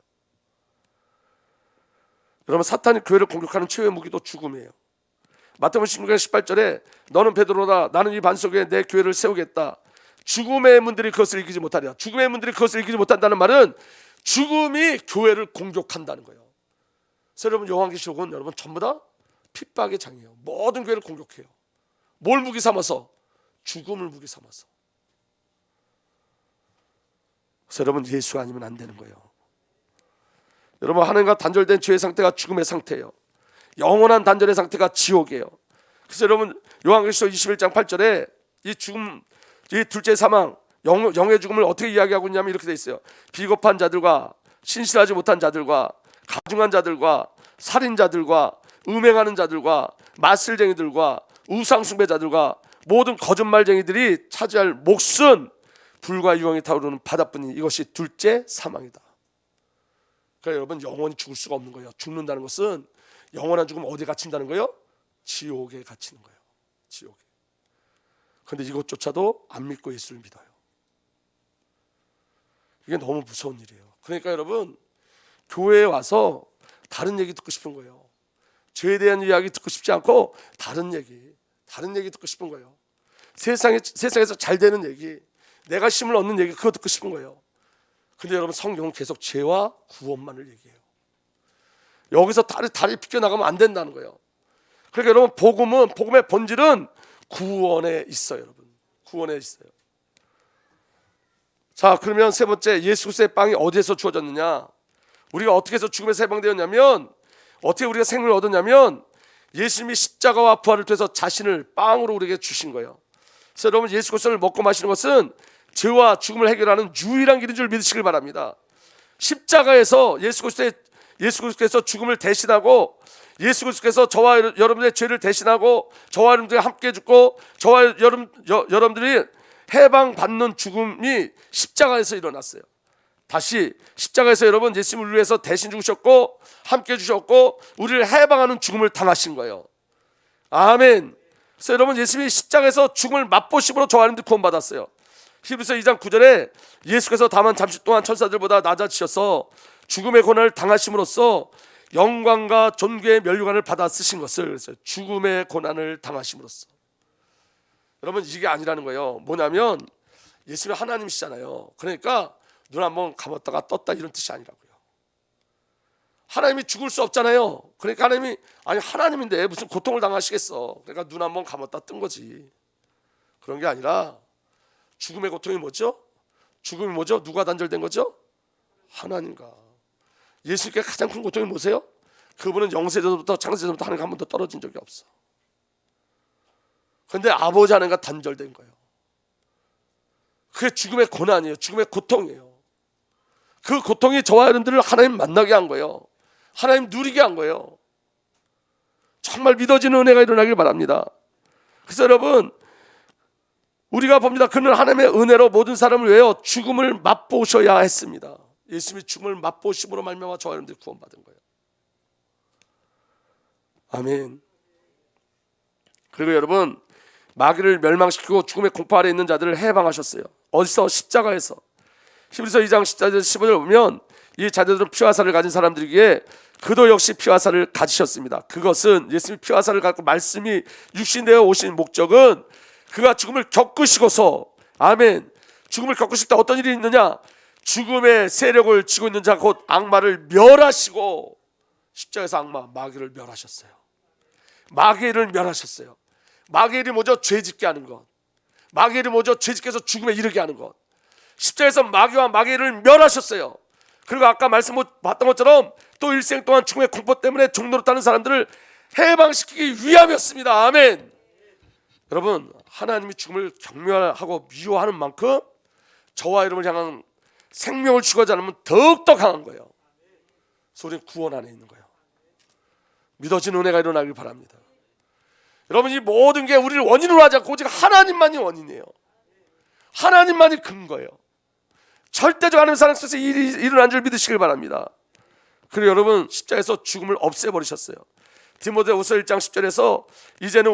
여러분 사탄이 교회를 공격하는 최후의 무기도 죽음이에요. 마태복음 16장 18절에 너는 베드로다. 나는 이 반석에 내 교회를 세우겠다. 죽음의 문들이 그것을 이기지 못하리라. 죽음의 문들이 그것을 이기지 못한다는 말은 죽음이 교회를 공격한다는 거예요. 그래서 여러분 요한계시록은 여러분 전부 다 핍박의 장이에요. 모든 교회를 공격해요. 뭘 무기 삼아서? 죽음을 무기 삼아서. 그래서 여러분, 예수가 아니면 안 되는 거예요. 여러분, 하나님과 단절된 죄의 상태가 죽음의 상태예요. 영원한 단절의 상태가 지옥이에요. 그래서 여러분, 요한계시록 21장 8절에 이 죽음, 이 둘째 사망, 영의 죽음을 어떻게 이야기하고 있냐면 이렇게 돼 있어요. 비겁한 자들과 신실하지 못한 자들과 가증한 자들과 살인자들과 음행하는 자들과 마술쟁이들과 우상숭배자들과 모든 거짓말쟁이들이 차지할 몫은 불과 유황이 타오르는 바다뿐이니 이것이 둘째 사망이다. 그러니까 여러분, 영원히 죽을 수가 없는 거예요. 죽는다는 것은 영원한 죽음 어디에 갇힌다는 거예요? 지옥에 갇히는 거예요. 지옥에. 그런데 이것조차도 안 믿고 예수를 믿어요. 이게 너무 무서운 일이에요. 그러니까 여러분, 교회에 와서 다른 얘기 듣고 싶은 거예요. 죄에 대한 이야기 듣고 싶지 않고 다른 얘기 듣고 싶은 거예요. 세상에서 잘 되는 얘기, 내가 힘을 얻는 얘기, 그거 듣고 싶은 거예요. 근데 여러분, 성경은 계속 죄와 구원만을 얘기해요. 여기서 다리 비껴나가면 안 된다는 거예요. 그러니까 여러분, 복음의 본질은 구원에 있어요. 여러분, 구원에 있어요. 자, 그러면 세 번째, 예수 그리스도의 빵이 어디에서 주어졌느냐? 우리가 어떻게 해서 죽음에서 해방되었냐면, 어떻게 우리가 생명을 얻었냐면, 예수님이 십자가와 부활을 통해서 자신을 빵으로 우리에게 주신 거예요. 그래서 여러분, 예수 그리스도를 먹고 마시는 것은 죄와 죽음을 해결하는 유일한 길인 줄 믿으시길 바랍니다. 십자가에서 예수 그리스도께서 죽음을 대신하고, 예수 그리스도께서 저와 여러분들의 죄를 대신하고 저와 여러분들이 함께 죽고 저와 여러분들이 해방받는 죽음이 십자가에서 일어났어요. 다시 십자가에서 여러분, 예수님을 위해서 대신 죽으셨고 함께 주셨고 우리를 해방하는 죽음을 당하신 거예요. 아멘. 그래서 여러분, 예수님이 십자가에서 죽음을 맛보심으로 저와 여러분들 구원받았어요. 히브리서 2장 9절에 예수께서 다만 잠시 동안 천사들보다 낮아지셔서 죽음의 고난을 당하심으로써 영광과 존귀의 면류관을 받아 쓰신 것을, 그래서 죽음의 고난을 당하심으로써. 여러분, 이게 아니라는 거예요. 뭐냐면 예수님이 하나님이시잖아요. 그러니까 눈 한번 감았다가 떴다 이런 뜻이 아니라고요. 하나님이 죽을 수 없잖아요. 그러니까 하나님인데 무슨 고통을 당하시겠어. 그러니까 눈 한번 감았다 뜬 거지. 그런 게 아니라 죽음의 고통이 뭐죠? 죽음이 뭐죠? 누가 단절된 거죠? 하나님과. 예수님께 가장 큰 고통이 뭐세요? 그분은 영세전부터 창세전부터 하나님과 한 번도 떨어진 적이 없어. 그런데 아버지 하나님과 단절된 거예요. 그게 죽음의 고난이에요. 죽음의 고통이에요. 그 고통이 저와 여러분들을 하나님 만나게 한 거예요. 하나님 누리게 한 거예요. 정말 믿어지는 은혜가 일어나길 바랍니다. 그래서 여러분, 우리가 봅니다. 그는 하나님의 은혜로 모든 사람을 위하여 죽음을 맛보셔야 했습니다. 예수님이 죽음을 맛보심으로 말미암아 저와 여러분들이 구원받은 거예요. 아멘. 그리고 여러분, 마귀를 멸망시키고 죽음의 공포 아래 있는 자들을 해방하셨어요. 어디서? 십자가에서. 히브리서 2장 14절 15절 보면 이 자들은 피와 살을 가진 사람들이기에 그도 역시 피와 살을 가지셨습니다. 그것은 예수님이 피와 살을 갖고 말씀이 육신되어 오신 목적은 그가 죽음을 겪으시고서, 아멘, 죽음을 겪으실 때 어떤 일이 있느냐? 죽음의 세력을 쥐고 있는 자 곧 악마를 멸하시고, 십자가에서 마귀를 멸하셨어요. 마귀의 일을 멸하셨어요. 마귀의 일이 뭐죠? 죄짓게 하는 것. 마귀의 일이 뭐죠? 죄짓게 해서 죽음에 이르게 하는 것. 십자가에서 마귀와 마귀의 일을 멸하셨어요. 그리고 아까 말씀 봤던 것처럼 또 일생 동안 죽음의 공포 때문에 종로로 타는 사람들을 해방시키기 위함이었습니다. 아멘. 여러분, 하나님이 죽음을 경멸하고 미워하는 만큼 저와 여러분을 향한 생명을 추구하지 않으면 더욱더 강한 거예요. 그래서 우리는 구원 안에 있는 거예요. 믿어지는 은혜가 일어나길 바랍니다. 여러분, 이 모든 게 우리를 원인으로 하지 않고 오직 하나님만이 원인이에요. 하나님만이 근거예요. 절대적 하나님 사랑 속에서 일이 일어난 줄 믿으시길 바랍니다. 그리고 여러분, 십자가에서 죽음을 없애버리셨어요. 디모데후서 1장 10절에서 이제는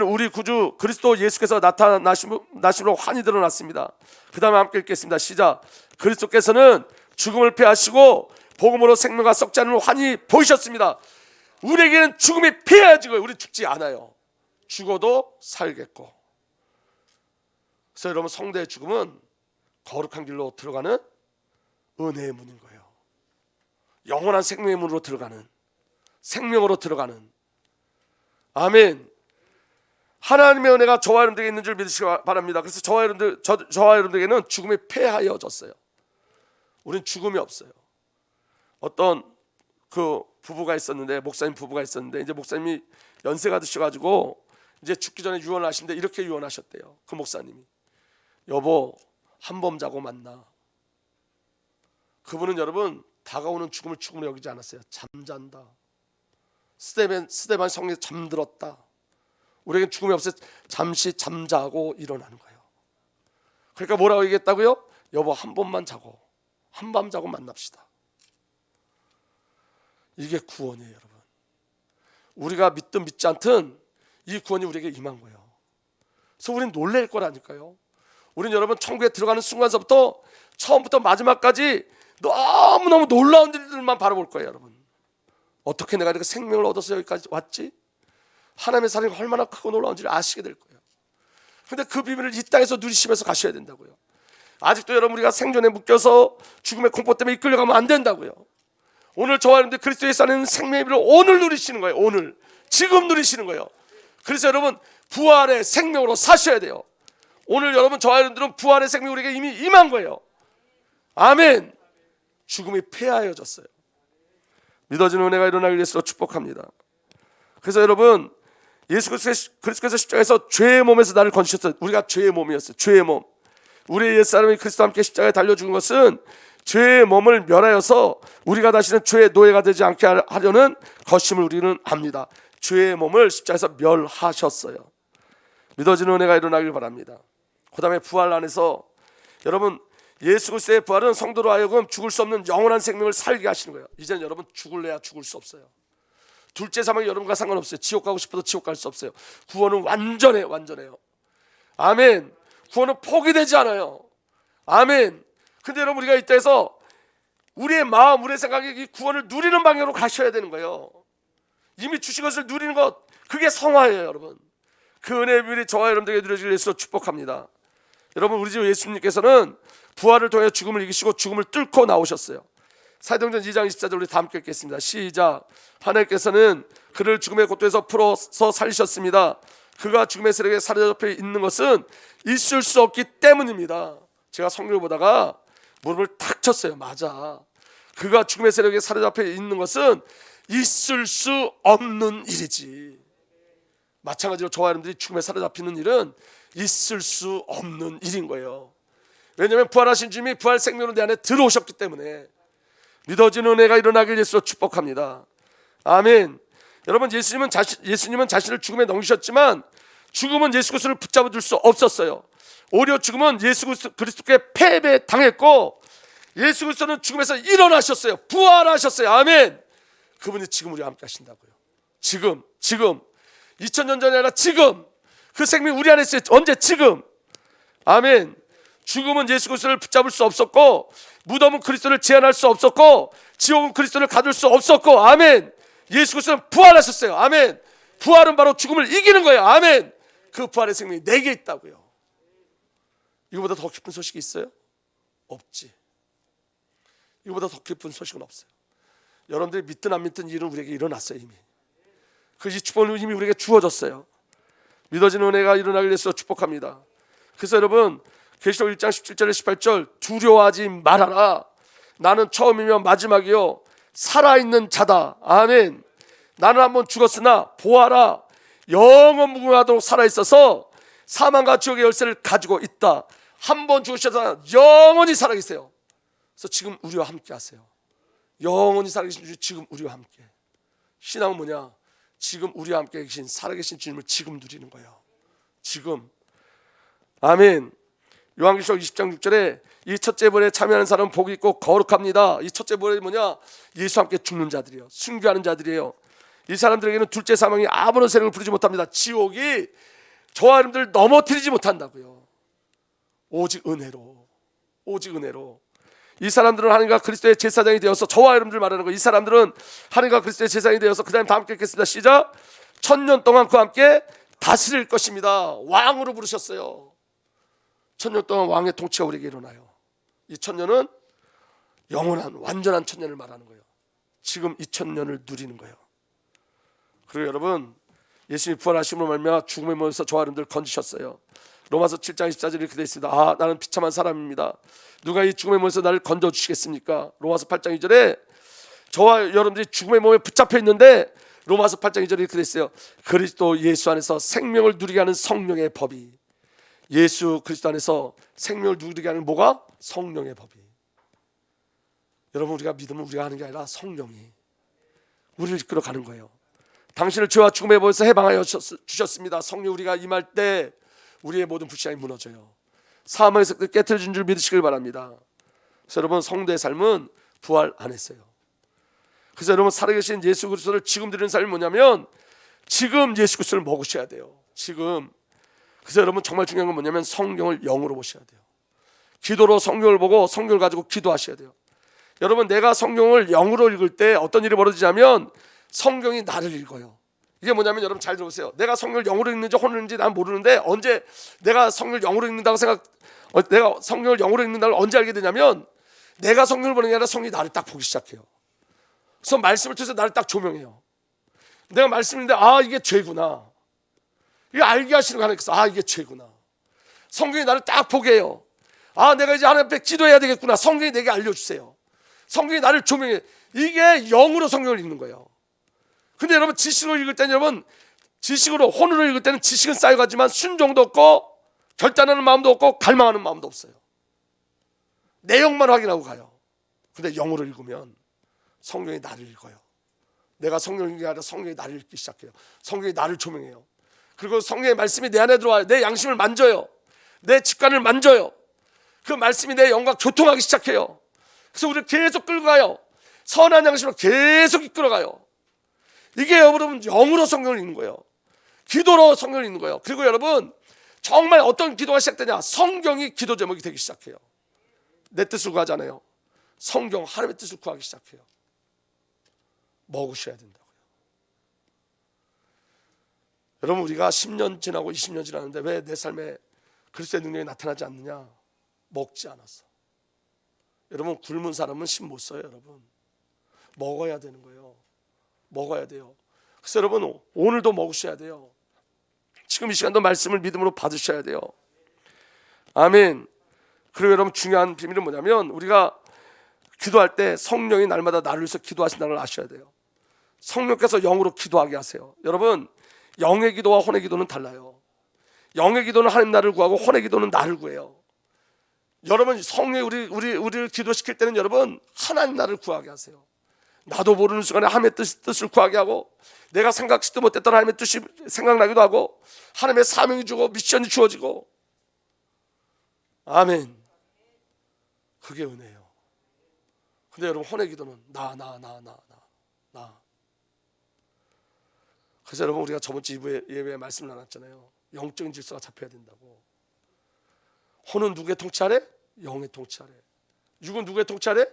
우리 구주 그리스도 예수께서 나타나심으로 환히 드러났습니다. 그 다음에 함께 읽겠습니다. 시작. 그리스도께서는 죽음을 패하시고 복음으로 생명과 썩지 않음을 환히 보이셨습니다. 우리에게는 죽음이 패해야지. 우리 죽지 않아요. 죽어도 살겠고. 그래서 여러분, 성도의 죽음은 거룩한 길로 들어가는 은혜의 문인 거예요. 영원한 생명의 문으로 들어가는, 생명으로 들어가는. 아멘. 하나님의 은혜가 저와 여러분들에게 있는 줄 믿으시기 바랍니다. 그래서 저와 여러분들에게는 죽음이 패하여졌어요. 우린 죽음이 없어요. 어떤 그 부부가 있었는데, 목사님 부부가 있었는데, 이제 목사님이 연세가 드셔가지고 이제 죽기 전에 유언을 하시는데 이렇게 유언하셨대요. 그 목사님이, 여보 한 번 자고 만나. 그분은 여러분 다가오는 죽음을 죽음으로 여기지 않았어요. 잠잔다. 스데반 성령에 잠들었다. 우리에겐 죽음이 없어요. 잠시 잠자고 일어나는 거예요. 그러니까 뭐라고 얘기했다고요? 여보 한 번만 자고, 한밤 자고 만납시다. 이게 구원이에요, 여러분. 우리가 믿든 믿지 않든 이 구원이 우리에게 임한 거예요. 그래서 우리는 놀랄 거라니까요. 우리는 여러분 천국에 들어가는 순간서부터 처음부터 마지막까지 너무너무 놀라운 일들만 바라볼 거예요, 여러분. 어떻게 내가 이렇게 생명을 얻어서 여기까지 왔지? 하나님의 사랑이 얼마나 크고 놀라운지를 아시게 될 거예요. 그런데 그 비밀을 이 땅에서 누리시면서 가셔야 된다고요. 아직도 여러분 우리가 생존에 묶여서 죽음의 공포 때문에 이끌려가면 안 된다고요. 오늘 저와 여러분들 그리스도에 사는 생명의 비밀을 오늘 누리시는 거예요. 오늘 지금 누리시는 거예요. 그래서 여러분 부활의 생명으로 사셔야 돼요. 오늘 여러분 저와 여러분들은 부활의 생명이 우리에게 이미 임한 거예요. 아멘. 죽음이 패하여졌어요. 믿어지는 은혜가 일어나길 예수로 축복합니다. 그래서 여러분 예수 그리스도께서 십자가에서 죄의 몸에서 나를 건지셨어요. 우리가 죄의 몸이었어요. 죄의 몸. 우리의 옛사람이 그리스도와 함께 십자가에 달려 죽은 것은 죄의 몸을 멸하여서 우리가 다시는 죄의 노예가 되지 않게 하려는 것임을 우리는 압니다. 죄의 몸을 십자가에서 멸하셨어요. 믿어지는 은혜가 일어나길 바랍니다. 그 다음에 부활 안에서 여러분 예수 그리스도의 부활은 성도로 하여금 죽을 수 없는 영원한 생명을 살게 하시는 거예요. 이제는 여러분 죽을래야 죽을 수 없어요. 둘째 사망이 여러분과 상관없어요. 지옥 가고 싶어도 지옥 갈 수 없어요. 구원은 완전해요. 아멘. 구원은 포기되지 않아요. 아멘. 근데 여러분 우리가 이때에서 우리의 마음, 우리의 생각이 이 구원을 누리는 방향으로 가셔야 되는 거예요. 이미 주신 것을 누리는 것, 그게 성화예요, 여러분. 그 은혜의 비밀이 저와 여러분들에게 누려지길 위해서 축복합니다. 여러분 우리 주 예수님께서는 부활을 통해 죽음을 이기시고 죽음을 뚫고 나오셨어요. 사도행전 2장 24절 우리 다 함께 읽겠습니다. 시작. 하나님께서는 그를 죽음의 고통에서 풀어서 살리셨습니다. 그가 죽음의 세력에 사로잡혀 있는 것은 있을 수 없기 때문입니다. 제가 성경을 보다가 무릎을 탁 쳤어요. 맞아. 그가 죽음의 세력에 사로잡혀 있는 것은 있을 수 없는 일이지. 마찬가지로 저와 여러분들이 죽음에 사로잡히는 일은 있을 수 없는 일인 거예요. 왜냐하면 부활하신 주님이 부활 생명으로 내 안에 들어오셨기 때문에. 믿어지는 은혜가 일어나길 예수로 축복합니다. 아멘. 여러분 예수님은 자신을 죽음에 넘기셨지만 죽음은 예수 그리스도를 붙잡아 둘 수 없었어요. 오히려 죽음은 예수 그리스도께 패배당했고 예수 그리스도는 죽음에서 일어나셨어요. 부활하셨어요. 아멘. 그분이 지금 우리와 함께 하신다고요. 지금 2000년 전이 아니라 지금 그 생명이 우리 안에 있어요. 언제? 지금. 아멘. 죽음은 예수 그리스도를 붙잡을 수 없었고 무덤은 그리스도를 제한할 수 없었고 지옥은 그리스도를 가둘 수 없었고 아멘. 예수 그리스도는 부활하셨어요. 아멘. 부활은 바로 죽음을 이기는 거예요. 아멘. 그 부활의 생명이 내게 있다고요. 이거보다 더 깊은 소식이 있어요? 없지. 이거보다 더 깊은 소식은 없어요. 여러분들이 믿든 안 믿든 일은 우리에게 일어났어요. 이미 그 축복은 이미 우리에게 주어졌어요. 믿어지는 은혜가 일어나길 위해서 축복합니다. 그래서 여러분 계시록 1장 17절에 18절 두려워하지 말아라. 나는 처음이며 마지막이요 살아있는 자다. 아멘. 나는 한번 죽었으나 보아라 영원 무궁하도록 살아있어서 사망과 지옥의 열쇠를 가지고 있다. 한번 죽으셔서 영원히 살아계세요. 그래서 지금 우리와 함께 하세요. 영원히 살아계신 주님 지금 우리와 함께. 신앙은 뭐냐? 지금 우리와 함께 계신 살아계신 주님을 지금 누리는 거예요. 지금. 아멘. 요한계시록 20장 6절에 이 첫째 부활에 참여하는 사람은 복이 있고 거룩합니다. 이 첫째 부활이 뭐냐? 예수와 함께 죽는 자들이에요. 순교하는 자들이에요. 이 사람들에게는 둘째 사망이 아무런 세력을 부리지 못합니다. 지옥이 저와 여러분들 넘어뜨리지 못한다고요. 오직 은혜로. 이 사람들은 하나님과 그리스도의 제사장이 되어서 저와 여러분들 말하는 거. 이 사람들은 하나님과 그리스도의 제사장이 되어서 그 다음에 다 함께 읽겠습니다. 시작. 1000년 동안 그와 함께 다스릴 것입니다. 왕으로 부르셨어요. 1000년 동안 왕의 통치가 우리에게 일어나요. 이 1000년은 영원한 완전한 1000년을 말하는 거예요. 지금 이 1000년을 누리는 거예요. 그리고 여러분 예수님이 부활하심으로 말미암아 죽음의 몸에서 저와 여러분들 건지셨어요. 로마서 7장 24절에 이렇게 되어 있습니다. 아, 나는 비참한 사람입니다. 누가 이 죽음의 몸에서 나를 건져주시겠습니까? 로마서 8장 2절에 저와 여러분들이 죽음의 몸에 붙잡혀 있는데 로마서 8장 2절에 이렇게 되어 있어요. 그리스도 예수 안에서 생명을 누리게 하는 성령의 법이, 예수 그리스도 안에서 생명을 누리게 하는 뭐가? 성령의 법이. 여러분, 우리가 믿으면 우리가 하는 게 아니라 성령이 우리를 이끌어 가는 거예요. 당신을 죄와 죽음의 법에서 해방하여 주셨습니다. 성령 우리가 임할 때 우리의 모든 불신앙이 무너져요. 사망에서 깨트려진 줄 믿으시길 바랍니다. 그래서 여러분, 성도의 삶은 부활 안 했어요. 그래서 여러분, 살아계신 예수 그리스도를 지금 드리는 삶이 뭐냐면 지금 예수 그리스도를 먹으셔야 돼요. 지금. 그래서 여러분, 정말 중요한 건 뭐냐면 성경을 영으로 보셔야 돼요. 기도로 성경을 보고 성경을 가지고 기도하셔야 돼요. 여러분, 내가 성경을 영으로 읽을 때 어떤 일이 벌어지냐면 성경이 나를 읽어요. 이게 뭐냐면 여러분 잘 들어보세요. 내가 성경을 영어로 읽는지 혼으로 읽는지 난 모르는데 언제 내가 성경을 영어로 읽는다고 내가 성경을 영어로 읽는다고 언제 알게 되냐면 내가 성경을 보는 게 아니라 성경이 나를 딱 보기 시작해요. 그래서 말씀을 통해서 나를 딱 조명해요. 내가 말씀인데 아, 이게 죄구나. 이게 알게 하시는 하나님께서 아, 이게 죄구나. 성경이 나를 딱 보게 해요. 아, 내가 이제 하나님 앞에 기도해야 되겠구나. 성경이 내게 알려주세요. 성경이 나를 조명해. 이게 영으로 성경을 읽는 거예요. 근데 여러분, 지식으로 읽을 때는 여러분, 지식으로 혼으로 읽을 때는 지식은 쌓여가지만 순종도 없고 결단하는 마음도 없고 갈망하는 마음도 없어요. 내용만 확인하고 가요. 근데 영으로 읽으면 성경이 나를 읽어요. 내가 성경을 읽는 게 아니라 성경이 나를 읽기 시작해요. 성경이 나를 조명해요. 그리고 성경의 말씀이 내 안에 들어와요. 내 양심을 만져요. 내 직관을 만져요. 그 말씀이 내 영과 교통하기 시작해요. 그래서 우리를 계속 끌고 가요. 선한 양심으로 계속 이끌어가요. 이게 여러분 영으로 성경을 읽는 거예요. 기도로 성경을 읽는 거예요. 그리고 여러분, 정말 어떤 기도가 시작되냐? 성경이 기도 제목이 되기 시작해요. 내 뜻을 구하잖아요. 성경, 하나님의 뜻을 구하기 시작해요. 먹으셔야 된다고요. 여러분, 우리가 10년 지나고 20년 지났는데 왜 내 삶에 그리스도의 능력이 나타나지 않느냐? 먹지 않았어. 여러분, 굶은 사람은 심 못 써요. 여러분, 먹어야 되는 거예요. 먹어야 돼요. 그래서 여러분, 오늘도 먹으셔야 돼요. 지금 이 시간도 말씀을 믿음으로 받으셔야 돼요. 아멘. 그리고 여러분, 중요한 비밀은 뭐냐면 우리가 기도할 때 성령이 날마다 나를 위해서 기도하신다는 걸 아셔야 돼요. 성령께서 영으로 기도하게 하세요. 여러분, 영의 기도와 혼의 기도는 달라요. 영의 기도는 하나님 나를 구하고 혼의 기도는 나를 구해요. 여러분, 성령이 우리를 기도시킬 때는 여러분 하나님 나를 구하게 하세요. 나도 모르는 순간에 하나님의 뜻을 구하게 하고 내가 생각지도 못했던 하나님의 뜻이 생각나기도 하고 하나님의 사명이 주고 미션이 주어지고. 아멘. 그게 은혜예요. 근데 여러분, 혼의 기도는 나. 그래서 여러분, 우리가 저번 주 예배에 말씀을 나눴잖아요. 영적인 질서가 잡혀야 된다고. 혼은 누구의 통치 아래? 영의 통치 아래. 육은 누구의 통치 아래?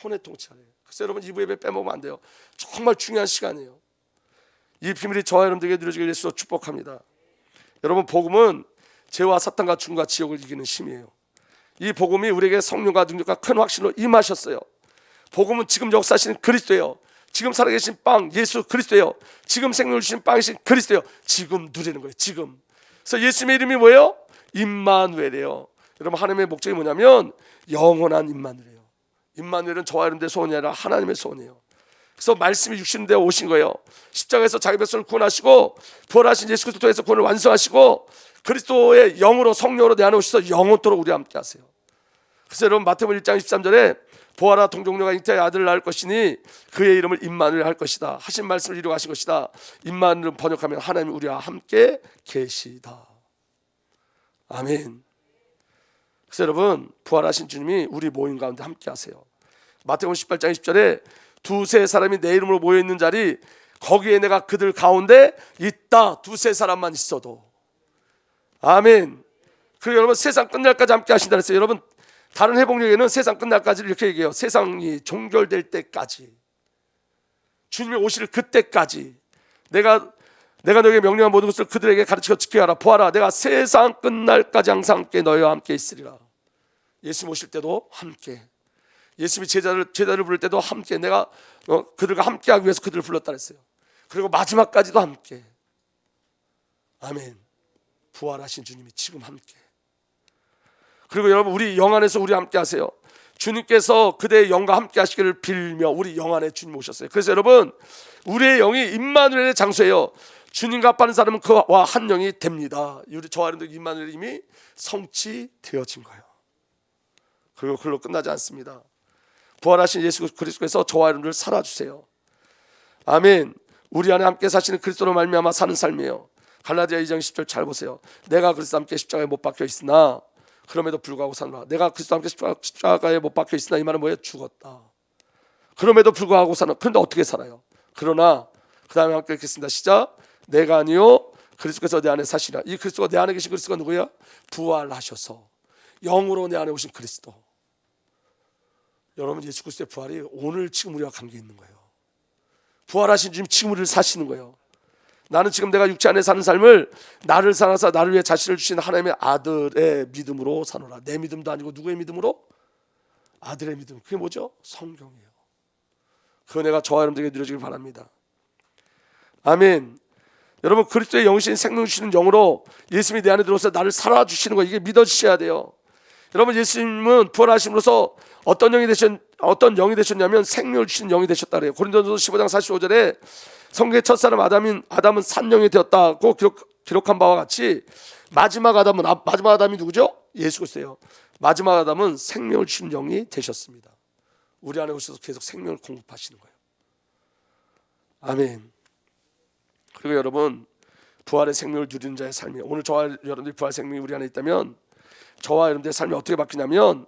혼의 통치 아래. 그래서 여러분, 2부 예배 빼먹으면 안 돼요. 정말 중요한 시간이에요. 이 비밀이 저와 여러분들에게 누려지길 예수로 축복합니다. 여러분, 복음은 죄와 사탄과 죽음과 지옥을 이기는 힘이에요. 이 복음이 우리에게 성령과 능력과 큰 확신으로 임하셨어요. 복음은 지금 역사하시는 그리스도예요. 지금 살아계신 빵 예수 그리스도예요. 지금 생명을 주신 빵이신 그리스도예요. 지금 누리는 거예요. 지금. 그래서 예수님의 이름이 뭐예요? 임마누엘이에요. 여러분, 하나님의 목적이 뭐냐면 영원한 임마누엘이에요. 임마누엘은 저와 여러분들의 소원이 아니라 하나님의 소원이에요. 그래서 말씀이 육신되어 오신 거예요. 십자가에서 자기 백성을 구원하시고 부활하신 예수 그리스도 통해서 구원을 완성하시고 그리스도의 영으로 성령으로 내 안에 오셔서 영원토록 우리와 함께 하세요. 그래서 여러분, 마태복음 1장 23절에 보아라, 동정녀가 잉태의 아들을 낳을 것이니 그의 이름을 임마누엘 할 것이다 하신 말씀을 이루어 가신 것이다. 임마누엘 번역하면 하나님이 우리와 함께 계시다. 아멘. 그래서 여러분, 부활하신 주님이 우리 모임 가운데 함께 하세요. 마태복음 18장 20절에 두세 사람이 내 이름으로 모여있는 자리, 거기에 내가 그들 가운데 있다. 두세 사람만 있어도. 아멘. 그리고 여러분, 세상 끝날까지 함께 하신다 그랬어요. 여러분, 다른 회복력에는 세상 끝날까지 이렇게 얘기해요. 세상이 종결될 때까지, 주님이 오실 그때까지 내가 너에게 명령한 모든 것을 그들에게 가르치고 지키게 하라. 보아라, 내가 세상 끝날까지 항상 함께 너희와 함께 있으리라. 예수님 오실 때도 함께, 예수님이 제자를 부를 때도 함께, 내가 그들과 함께하기 위해서 그들을 불렀다 그랬어요. 그리고 마지막까지도 함께. 아멘. 부활하신 주님이 지금 함께. 그리고 여러분, 우리 영 안에서 우리 함께 하세요. 주님께서 그대의 영과 함께 하시기를 빌며 우리 영 안에 주님 오셨어요. 그래서 여러분, 우리의 영이 임마누엘의 장소예요. 주님과 합하는 사람은 그와 한 영이 됩니다. 우리 저와 여러분들 임마누엘이 이미 성취되어진 거예요. 그리고 그걸로 끝나지 않습니다. 부활하신 예수 그리스도께서 저와 여러분들 살아주세요. 아멘. 우리 안에 함께 사시는 그리스도로 말미암아 사는 삶이에요. 갈라디아 2장 10절 잘 보세요. 내가 그리스도 함께 십자가에 못 박혀 있으나 그럼에도 불구하고 사노라. 내가 그리스도 함께 십자가에 못 박혀 있으나 이 말은 뭐예요? 죽었다. 그럼에도 불구하고 사는. 그런데 어떻게 살아요? 그러나 그 다음에 함께 읽겠습니다. 시작. 내가 아니요 그리스도께서 내 안에 사시라. 이 그리스도가 내 안에 계신 그리스도가 누구야? 부활하셔서 영으로 내 안에 오신 그리스도. 여러분, 예수 그리스도의 부활이 오늘 지금 우리와 관계 있는 거예요. 부활하신 주님 지금 우리를 사시는 거예요. 나는 지금 내가 육체 안에 사는 삶을 나를 사랑하사 나를 위해 자신을 주신 하나님의 아들의 믿음으로 사노라. 내 믿음도 아니고 누구의 믿음으로? 아들의 믿음. 그게 뭐죠? 성경이에요. 그거 내가 저와 여러분들에게 누려지길 바랍니다. 아멘. 여러분, 그리스도의 영이신 생명 주시는 영으로 예수님이 내 안에 들어와서 나를 살아주시는 거, 이게 믿어지셔야 돼요. 여러분, 예수님은 부활하심으로써 어떤 영이 되셨냐면 생명을 주신 영이 되셨다 그래요. 고린도전서 15장 45절에 성경의 첫사람 아담은 산영이 되었다고 기록한 바와 같이 마지막 아담이 누구죠? 예수 그리스도예요. 마지막 아담은 생명을 주신 영이 되셨습니다. 우리 안에 오셔서 계속 생명을 공급하시는 거예요. 아멘. 그리고 여러분, 부활의 생명을 누리는 자의 삶이에요. 오늘 저와 여러분들이 부활 생명이 우리 안에 있다면 저와 여러분들의 삶이 어떻게 바뀌냐면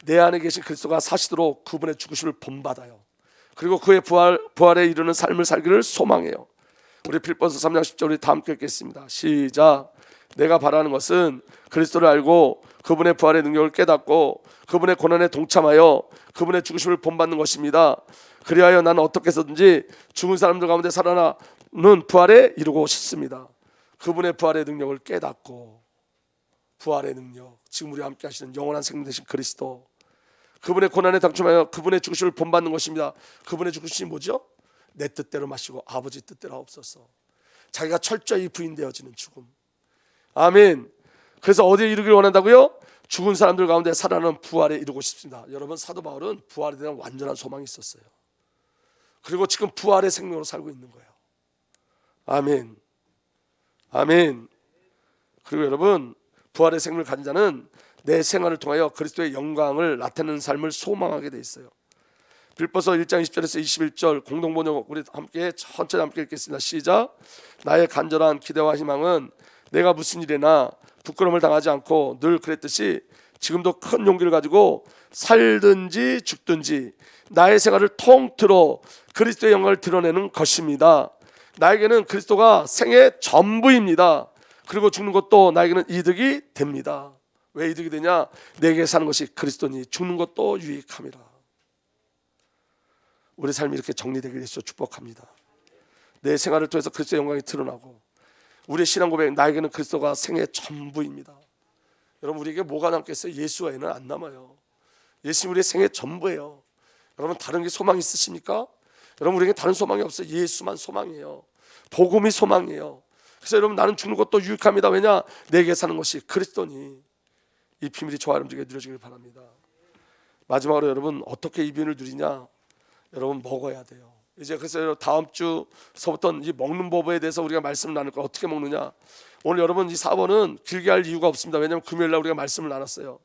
내 안에 계신 그리스도가 사시도록 그분의 죽으심을 본받아요. 그리고 그의 부활에 이르는 삶을 살기를 소망해요. 우리 빌립보서 3장 10절 우리 다 함께 읽겠습니다. 시작. 내가 바라는 것은 그리스도를 알고 그분의 부활의 능력을 깨닫고 그분의 고난에 동참하여 그분의 죽으심을 본받는 것입니다. 그리하여 나는 어떻게 해서든지 죽은 사람들 가운데 살아나는 부활에 이루고 싶습니다. 그분의 부활의 능력을 깨닫고, 부활의 능력, 지금 우리와 함께 하시는 영원한 생명 되신 그리스도, 그분의 고난에 당첨하여 그분의 죽으심을 본받는 것입니다. 그분의 죽으심이 뭐죠? 내 뜻대로 마시고 아버지 뜻대로 하옵소서. 자기가 철저히 부인되어지는 죽음. 아멘. 그래서 어디에 이르길 원한다고요? 죽은 사람들 가운데 살아나는 부활에 이르고 싶습니다. 여러분, 사도 바울은 부활에 대한 완전한 소망이 있었어요. 그리고 지금 부활의 생명으로 살고 있는 거예요. 아멘. 아멘. 그리고 여러분, 부활의 생명을 가진 자는 내 생활을 통하여 그리스도의 영광을 나타내는 삶을 소망하게 돼 있어요. 빌립보서 1장 20절에서 21절 공동번역 우리 함께 천천히 함께 읽겠습니다. 시작. 나의 간절한 기대와 희망은 내가 무슨 일이나 부끄러움을 당하지 않고 늘 그랬듯이 지금도 큰 용기를 가지고 살든지 죽든지 나의 생활을 통틀어 그리스도의 영광을 드러내는 것입니다. 나에게는 그리스도가 생의 전부입니다. 그리고 죽는 것도 나에게는 이득이 됩니다. 왜 이득이 되냐? 내게 사는 것이 그리스도니 죽는 것도 유익함이라. 우리 삶이 이렇게 정리되길 위해서 축복합니다. 내 생활을 통해서 그리스도의 영광이 드러나고 우리의 신앙 고백, 나에게는 그리스도가 생의 전부입니다. 여러분, 우리에게 뭐가 남겠어요? 예수 외에는 안 남아요. 예수님 우리의 생의 전부예요. 여러분, 다른 게 소망 있으십니까? 여러분, 우리에게 다른 소망이 없어요. 예수만 소망이에요. 복음이 소망이에요. 그래서 여러분, 나는 죽는 것도 유익합니다. 왜냐? 내게 사는 것이 그리스도니. 이 비밀이 저와 여러분들에게 누려지길 바랍니다. 마지막으로 여러분, 어떻게 이 비밀을 누리냐? 여러분, 먹어야 돼요. 이제 그래서 다음 주서부터 이 먹는 법에 대해서 우리가 말씀을 나눌 거예요. 어떻게 먹느냐? 오늘 여러분 이 4번은 길게 할 이유가 없습니다. 왜냐하면 금요일날 우리가 말씀을 나눴어요.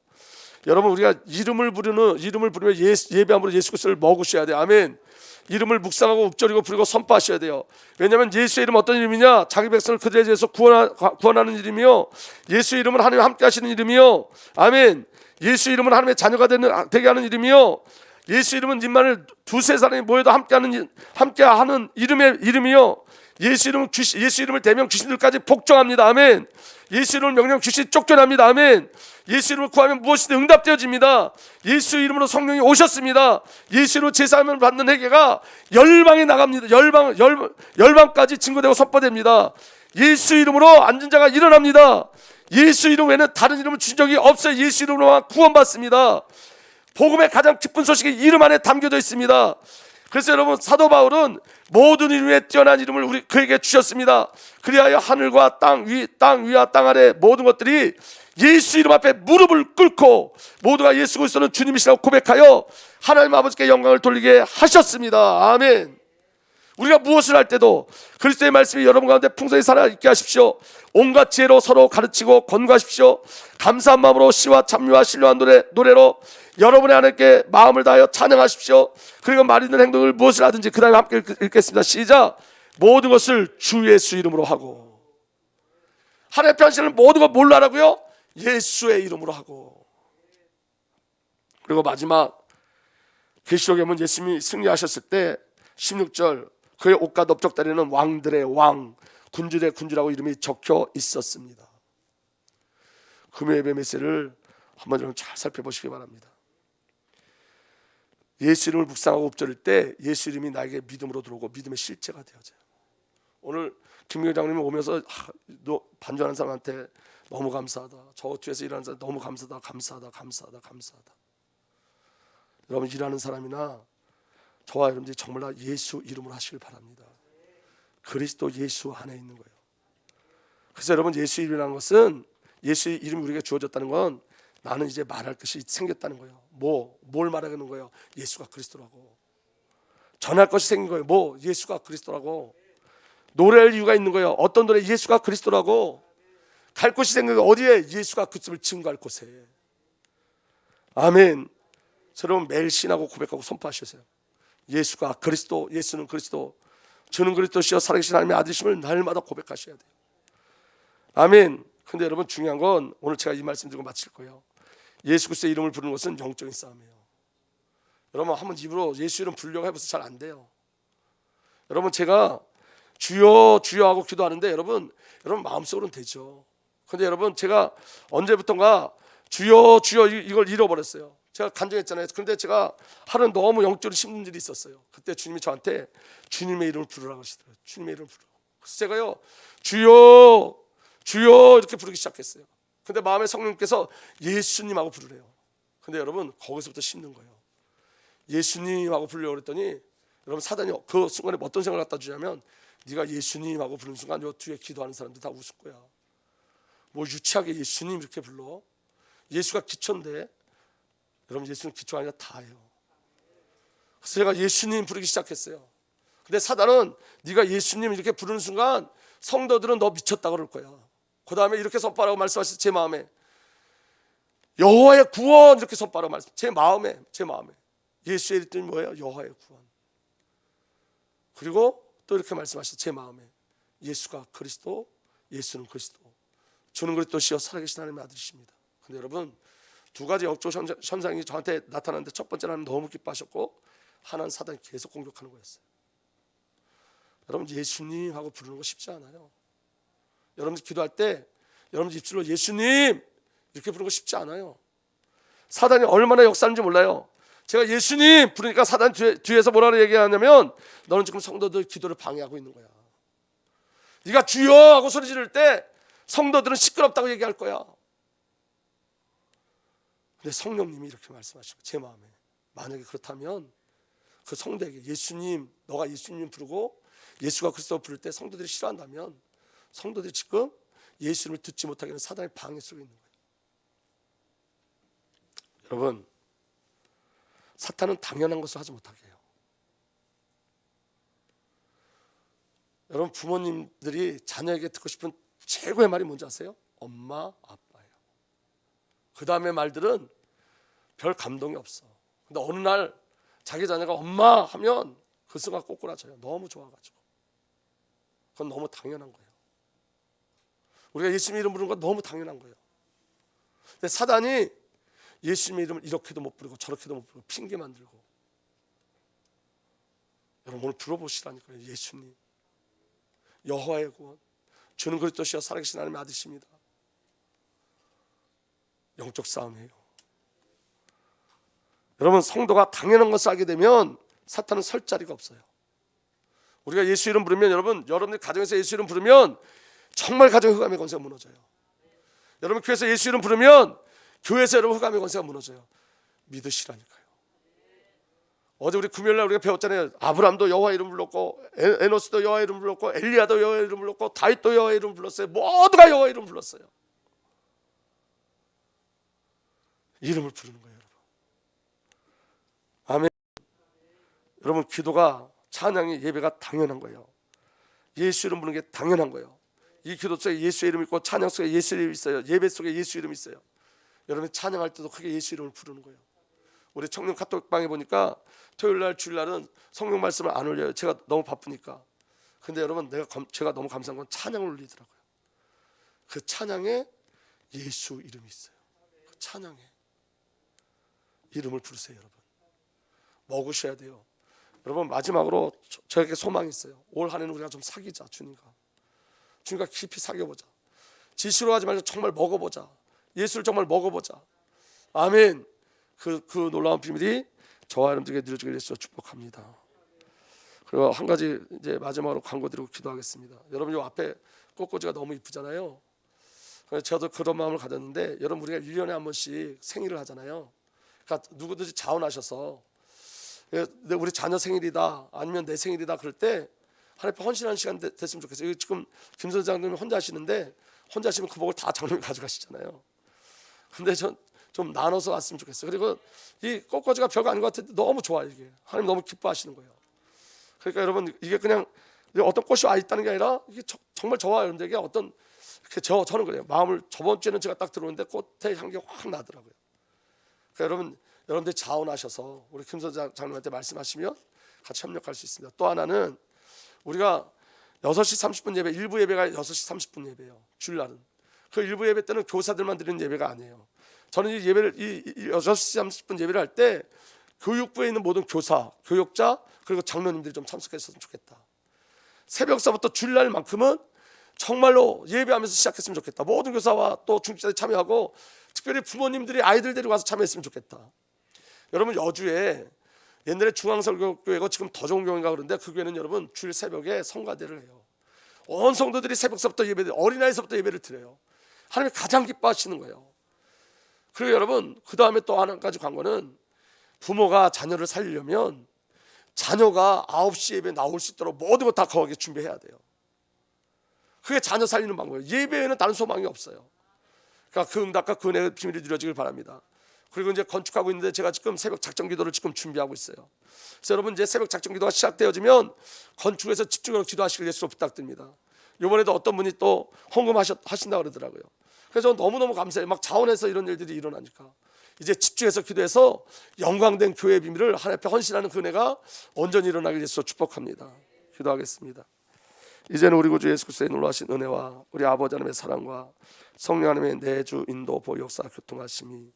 여러분, 우리가 이름을 부르며 예배함으로 예수 그리스도를 먹으셔야 돼요. 아멘. 이름을 묵상하고 읊조리고 부르고 선포하셔야 돼요. 왜냐하면 예수의 이름 어떤 이름이냐? 자기 백성을 그들에 대해서 구원하는 이름이요, 예수의 이름은 하나님과 함께 하시는 이름이요, 아멘. 예수의 이름은 하나님의 자녀가 되게 하는 이름이요, 예수 이름은 님만을 두세 사람이 모여도 함께하는 이름이요, 예수 이름을 대명 귀신들까지 복종합니다. 아멘. 예수 이름을 명령 귀신 쫓겨납니다. 아멘. 예수 이름을 구하면 무엇이든 응답되어집니다. 예수 이름으로 성령이 오셨습니다. 예수 이름으로 제사함을 받는 회개가 열방에 나갑니다. 열방까지 증거되고 선포됩니다. 예수 이름으로 앉은 자가 일어납니다. 예수 이름 외에는 다른 이름을 준 적이 없어요. 예수 이름으로만 구원받습니다. 복음의 가장 기쁜 소식이 이름 안에 담겨져 있습니다. 그래서 여러분 사도 바울은 모든 이름 위에 뛰어난 이름을 그에게 주셨습니다. 그리하여 하늘과 땅 위와 땅 아래 모든 것들이 예수 이름 앞에 무릎을 꿇고 모두가 예수 그리스도는 주님이시라고 고백하여 하나님 아버지께 영광을 돌리게 하셨습니다. 아멘. 우리가 무엇을 할 때도 그리스도의 말씀이 여러분 가운데 풍성히 살아있게 하십시오. 온갖 지혜로 서로 가르치고 권고하십시오. 감사한 마음으로 시와 찬미와 신령한 노래로 여러분의 하나님께 마음을 다하여 찬양하십시오. 그리고 말 있는 행동을 무엇을 하든지, 그 다음에 함께 읽겠습니다. 시작. 모든 것을 주 예수 이름으로 하고. 하나님의 편신을 모든 것 뭘로 하라고요? 예수의 이름으로 하고. 그리고 마지막 계시록에 보면 예수님이 승리하셨을 때 16절, 그의 옷과 넓적다리는 왕들의 왕, 군주의 군주라고 이름이 적혀 있었습니다. 금요 예배 메시지를 한번 좀 잘 살펴보시기 바랍니다. 예수 이름을 묵상하고 읊조릴 때 예수 이름이 나에게 믿음으로 들어오고 믿음의 실제가 되어져요. 오늘 김경희 장님이 오면서 반주하는 사람한테 너무 감사하다, 저 뒤에서 일하는 사람 너무 감사하다. 여러분 일하는 사람이나 저와 여러분들이 정말 다 예수 이름으로 하시길 바랍니다. 그리스도 예수 안에 있는 거예요. 그래서 여러분 예수 이름이라는 것은, 예수 이름이 우리에게 주어졌다는 건 나는 이제 말할 것이 생겼다는 거예요. 뭘 말하는 거예요? 예수가 그리스도라고. 전할 것이 생긴 거예요. 예수가 그리스도라고. 노래할 이유가 있는 거예요. 어떤 노래? 예수가 그리스도라고. 갈 곳이 생긴 거예요. 어디에? 예수가 그리스도를 증거할 곳에. 아멘. 여러분 매일 신하고 고백하고 선포하셨어요. 예수가 그리스도, 예수는 그리스도, 주는 그리스도시여 살아계신 하나님의 아들이심을 날마다 고백하셔야 돼요. 아멘. 근데 여러분 중요한 건, 오늘 제가 이 말씀 드리고 마칠 거예요. 예수 그리스도의 이름을 부르는 것은 영적인 싸움이에요. 여러분 한번 입으로 예수 이름 부르려고 해봐서 잘 안 돼요. 여러분 제가 주여 주여 하고 기도하는데 여러분 마음속으로는 되죠. 근데 여러분 제가 언제부턴가 주여 주여 이걸 잃어버렸어요. 제가 간증했잖아요. 그런데 제가 하루는 너무 영적으로 힘든 일이 있었어요. 그때 주님이 저한테 주님의 이름을 부르라고 하시더라고요. 주님의 이름을 부르라고. 그래서 제가요 주여 주여 이렇게 부르기 시작했어요. 근데 마음에 성령님께서 예수님하고 부르래요. 근데 여러분 거기서부터 씹는 거예요. 예수님하고 부르려고 그랬더니 여러분 사단이 그 순간에 어떤 생각을 갖다 주냐면, 네가 예수님하고 부르는 순간 요 뒤에 기도하는 사람들 다 웃을 거야. 뭐 유치하게 예수님 이렇게 불러. 예수가 기초인데 여러분 예수는 기초가 아니라 다예요. 그래서 제가 예수님 부르기 시작했어요. 근데 사단은 네가 예수님 이렇게 부르는 순간 성도들은 너 미쳤다 그럴 거야. 그 다음에 이렇게 선포하라고 말씀하셨어요. 제 마음에 여호와의 구원 이렇게 선포하라고 말씀. 제 마음에 예수의 이름이 뭐예요? 여호와의 구원. 그리고 또 이렇게 말씀하셨어요. 제 마음에 예수가 그리스도, 예수는 그리스도, 주는 그리스도시여 살아계신 하나님의 아들이십니다. 근데 여러분 두 가지 역적 현상이 저한테 나타났는데, 첫 번째는 너무 기뻐하셨고 하나는 사단이 계속 공격하는 거였어요. 여러분 예수님 하고 부르는 거 쉽지 않아요. 여러분들 기도할 때 여러분들 입술로 예수님 이렇게 부르는 거 쉽지 않아요. 사단이 얼마나 역사하는지 몰라요. 제가 예수님 부르니까 사단 뒤에서 뭐라고 얘기하냐면, 너는 지금 성도들 기도를 방해하고 있는 거야. 네가 주여 하고 소리 지를 때 성도들은 시끄럽다고 얘기할 거야. 근데 성령님이 이렇게 말씀하시고 제 마음에, 만약에 그렇다면 그 성도에게 예수님, 너가 예수님 부르고 예수가 그리스도 부를 때 성도들이 싫어한다면, 성도들이 지금 예수님을 듣지 못하게 하는 사단의 방해 속에 있는 거예요. 여러분 사탄은 당연한 것을 하지 못하게 해요. 여러분 부모님들이 자녀에게 듣고 싶은 최고의 말이 뭔지 아세요? 엄마, 아빠예요. 그 다음에 말들은 별 감동이 없어. 근데 어느 날 자기 자녀가 엄마 하면 그 순간 꼬꾸라져요. 너무 좋아가지고. 그건 너무 당연한 거예요. 우리가 예수님 이름 부르는 건 너무 당연한 거예요. 근데 사단이 예수님의 이름을 이렇게도 못 부르고 저렇게도 못 부르고 핑계 만들고. 여러분 오늘 들어보시라니까요. 예수님, 여호와의 구원, 주는 그리스도시여 살아계신 하나님의 아들이십니다. 영적 싸움이에요. 여러분 성도가 당연한 것을 알게 되면 사탄은 설 자리가 없어요. 우리가 예수 이름 부르면 여러분들 가정에서 예수 이름 부르면 정말 가정 흑암의 권세가 무너져요. 여러분 교회에서 예수 이름 부르면 교회에서 여러분 흑암의 권세가 무너져요. 믿으시라니까요. 어제 우리 금요일날 우리가 배웠잖아요. 아브람도 여호와 이름 불렀고, 에노스도 여호와 이름 불렀고, 엘리야도 여호와 이름 불렀고, 다윗도 여호와 이름 불렀어요. 모두가 여호와 이름 불렀어요. 이름을 부르는 거예요, 여러분. 아멘. 여러분, 기도가, 찬양이, 예배가 당연한 거예요. 예수 이름 부르는 게 당연한 거예요. 이 기도 속에 예수 이름 있고, 찬양 속에 예수 이름이 있어요. 예배 속에 예수 이름이 있어요. 여러분, 찬양할 때도 크게 예수 이름을 부르는 거예요. 우리 청년 카톡방에 보니까 토요일날 주일날은 성경 말씀을 안 올려요. 제가 너무 바쁘니까. 근데 여러분, 제가 너무 감사한 건 찬양을 올리더라고요. 그 찬양에 예수 이름이 있어요. 그 찬양에 이름을 부르세요. 여러분, 먹으셔야 돼요. 여러분, 마지막으로 저에게 소망이 있어요. 올 한해는 우리가 좀 사귀자. 주님과 깊이 사귀어보자. 지시로 하지 말고 정말 먹어보자. 예수를 정말 먹어보자. 아멘. 그 놀라운 비밀이 저와 여러분들에게 누려지길 위해서 축복합니다. 그리고 한 가지 이제 마지막으로 광고 드리고 기도하겠습니다. 여러분, 이 앞에 꽃꽂이가 너무 이쁘잖아요. 그래서 저도 그런 마음을 가졌는데, 여러분, 우리가 1년에 한 번씩 생일을 하잖아요. 그러니까 누구든지 자원하셔서 우리 자녀 생일이다, 아니면 내 생일이다, 그럴 때 하나님 헌신하는 시간 됐으면 좋겠어요. 지금 김 선장님이 혼자 하시는데, 혼자 하시면 그 복을 다 장로님이 가져가시잖아요. 근데 좀 나눠서 왔으면 좋겠어요. 그리고 이 꽃꽂이가 별거 아닌 것 같은데 너무 좋아요. 이게 하나님 너무 기뻐하시는 거예요. 그러니까 여러분, 이게 그냥 어떤 꽃이 와 있다는 게 아니라, 이게 정말 저와 여러분들에게 어떤, 저는 그래요. 마음을, 저번 주에는 제가 딱 들어오는데 꽃의 향기가 확 나더라고요. 그러니까 여러분들 자원하셔서 우리 김선 장로한테 말씀하시면 같이 협력할 수 있습니다. 또 하나는, 우리가 6시 30분 예배, 일부 예배가 6시 30분 예배예요. 주일날은. 그 일부 예배 때는 교사들만 드리는 예배가 아니에요. 저는 이 예배를, 이 6시 30분 예배를 할 때 교육부에 있는 모든 교사, 교육자, 그리고 장로님들이 좀 참석했으면 좋겠다. 새벽서부터 주일날만큼은 정말로 예배하면서 시작했으면 좋겠다. 모든 교사와 또 중직자들이 참여하고, 특별히 부모님들이 아이들 데리고 와서 참여했으면 좋겠다. 여러분, 여주에 옛날에 중앙설교교회가 지금 더 좋은 교회인가 그런데, 그 교회는 여러분 주일 새벽에 성가대를 해요. 온 성도들이 새벽서부터 예배를, 어린아이서부터 예배를 드려요. 하나님이 가장 기뻐하시는 거예요. 그리고 여러분, 그 다음에 또 한 가지 광고는, 부모가 자녀를 살리려면 자녀가 9시 예배 나올 수 있도록 모든 거 다 거기에 준비해야 돼요. 그게 자녀 살리는 방법이에요. 예배에는 다른 소망이 없어요. 그러니까 그 응답과 그 은혜의 비밀이 누려지길 바랍니다. 그리고 이제 건축하고 있는데, 제가 지금 새벽 작전 기도를 지금 준비하고 있어요. 그래서 여러분, 이제 새벽 작전 기도가 시작되어지면 건축에서 집중해서 기도하시길 예수로 부탁드립니다. 이번에도 어떤 분이 또 헌금하신다 그러더라고요. 그래서 너무너무 감사해요. 막 자원해서 이런 일들이 일어나니까 이제 집중해서 기도해서 영광된 교회의 비밀을 하나님 앞에 헌신하는 그 은혜가 온전히 일어나길 예수로 축복합니다. 기도하겠습니다. 이제는 우리 구주 예수 그리스도의 놀라신 은혜와 우리 아버지 하나님의 사랑과 성령 하나님의 내주 인도 보호 역사 교통하심이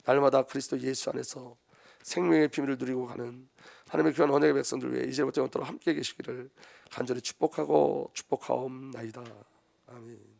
날마다 그리스도 예수 안에서 생명의 비밀을 누리고 가는 하나님의 귀한 언약의 백성들 위해 이제부터 영원토록 함께 계시기를 간절히 축복하고 축복하옵나이다. 아멘.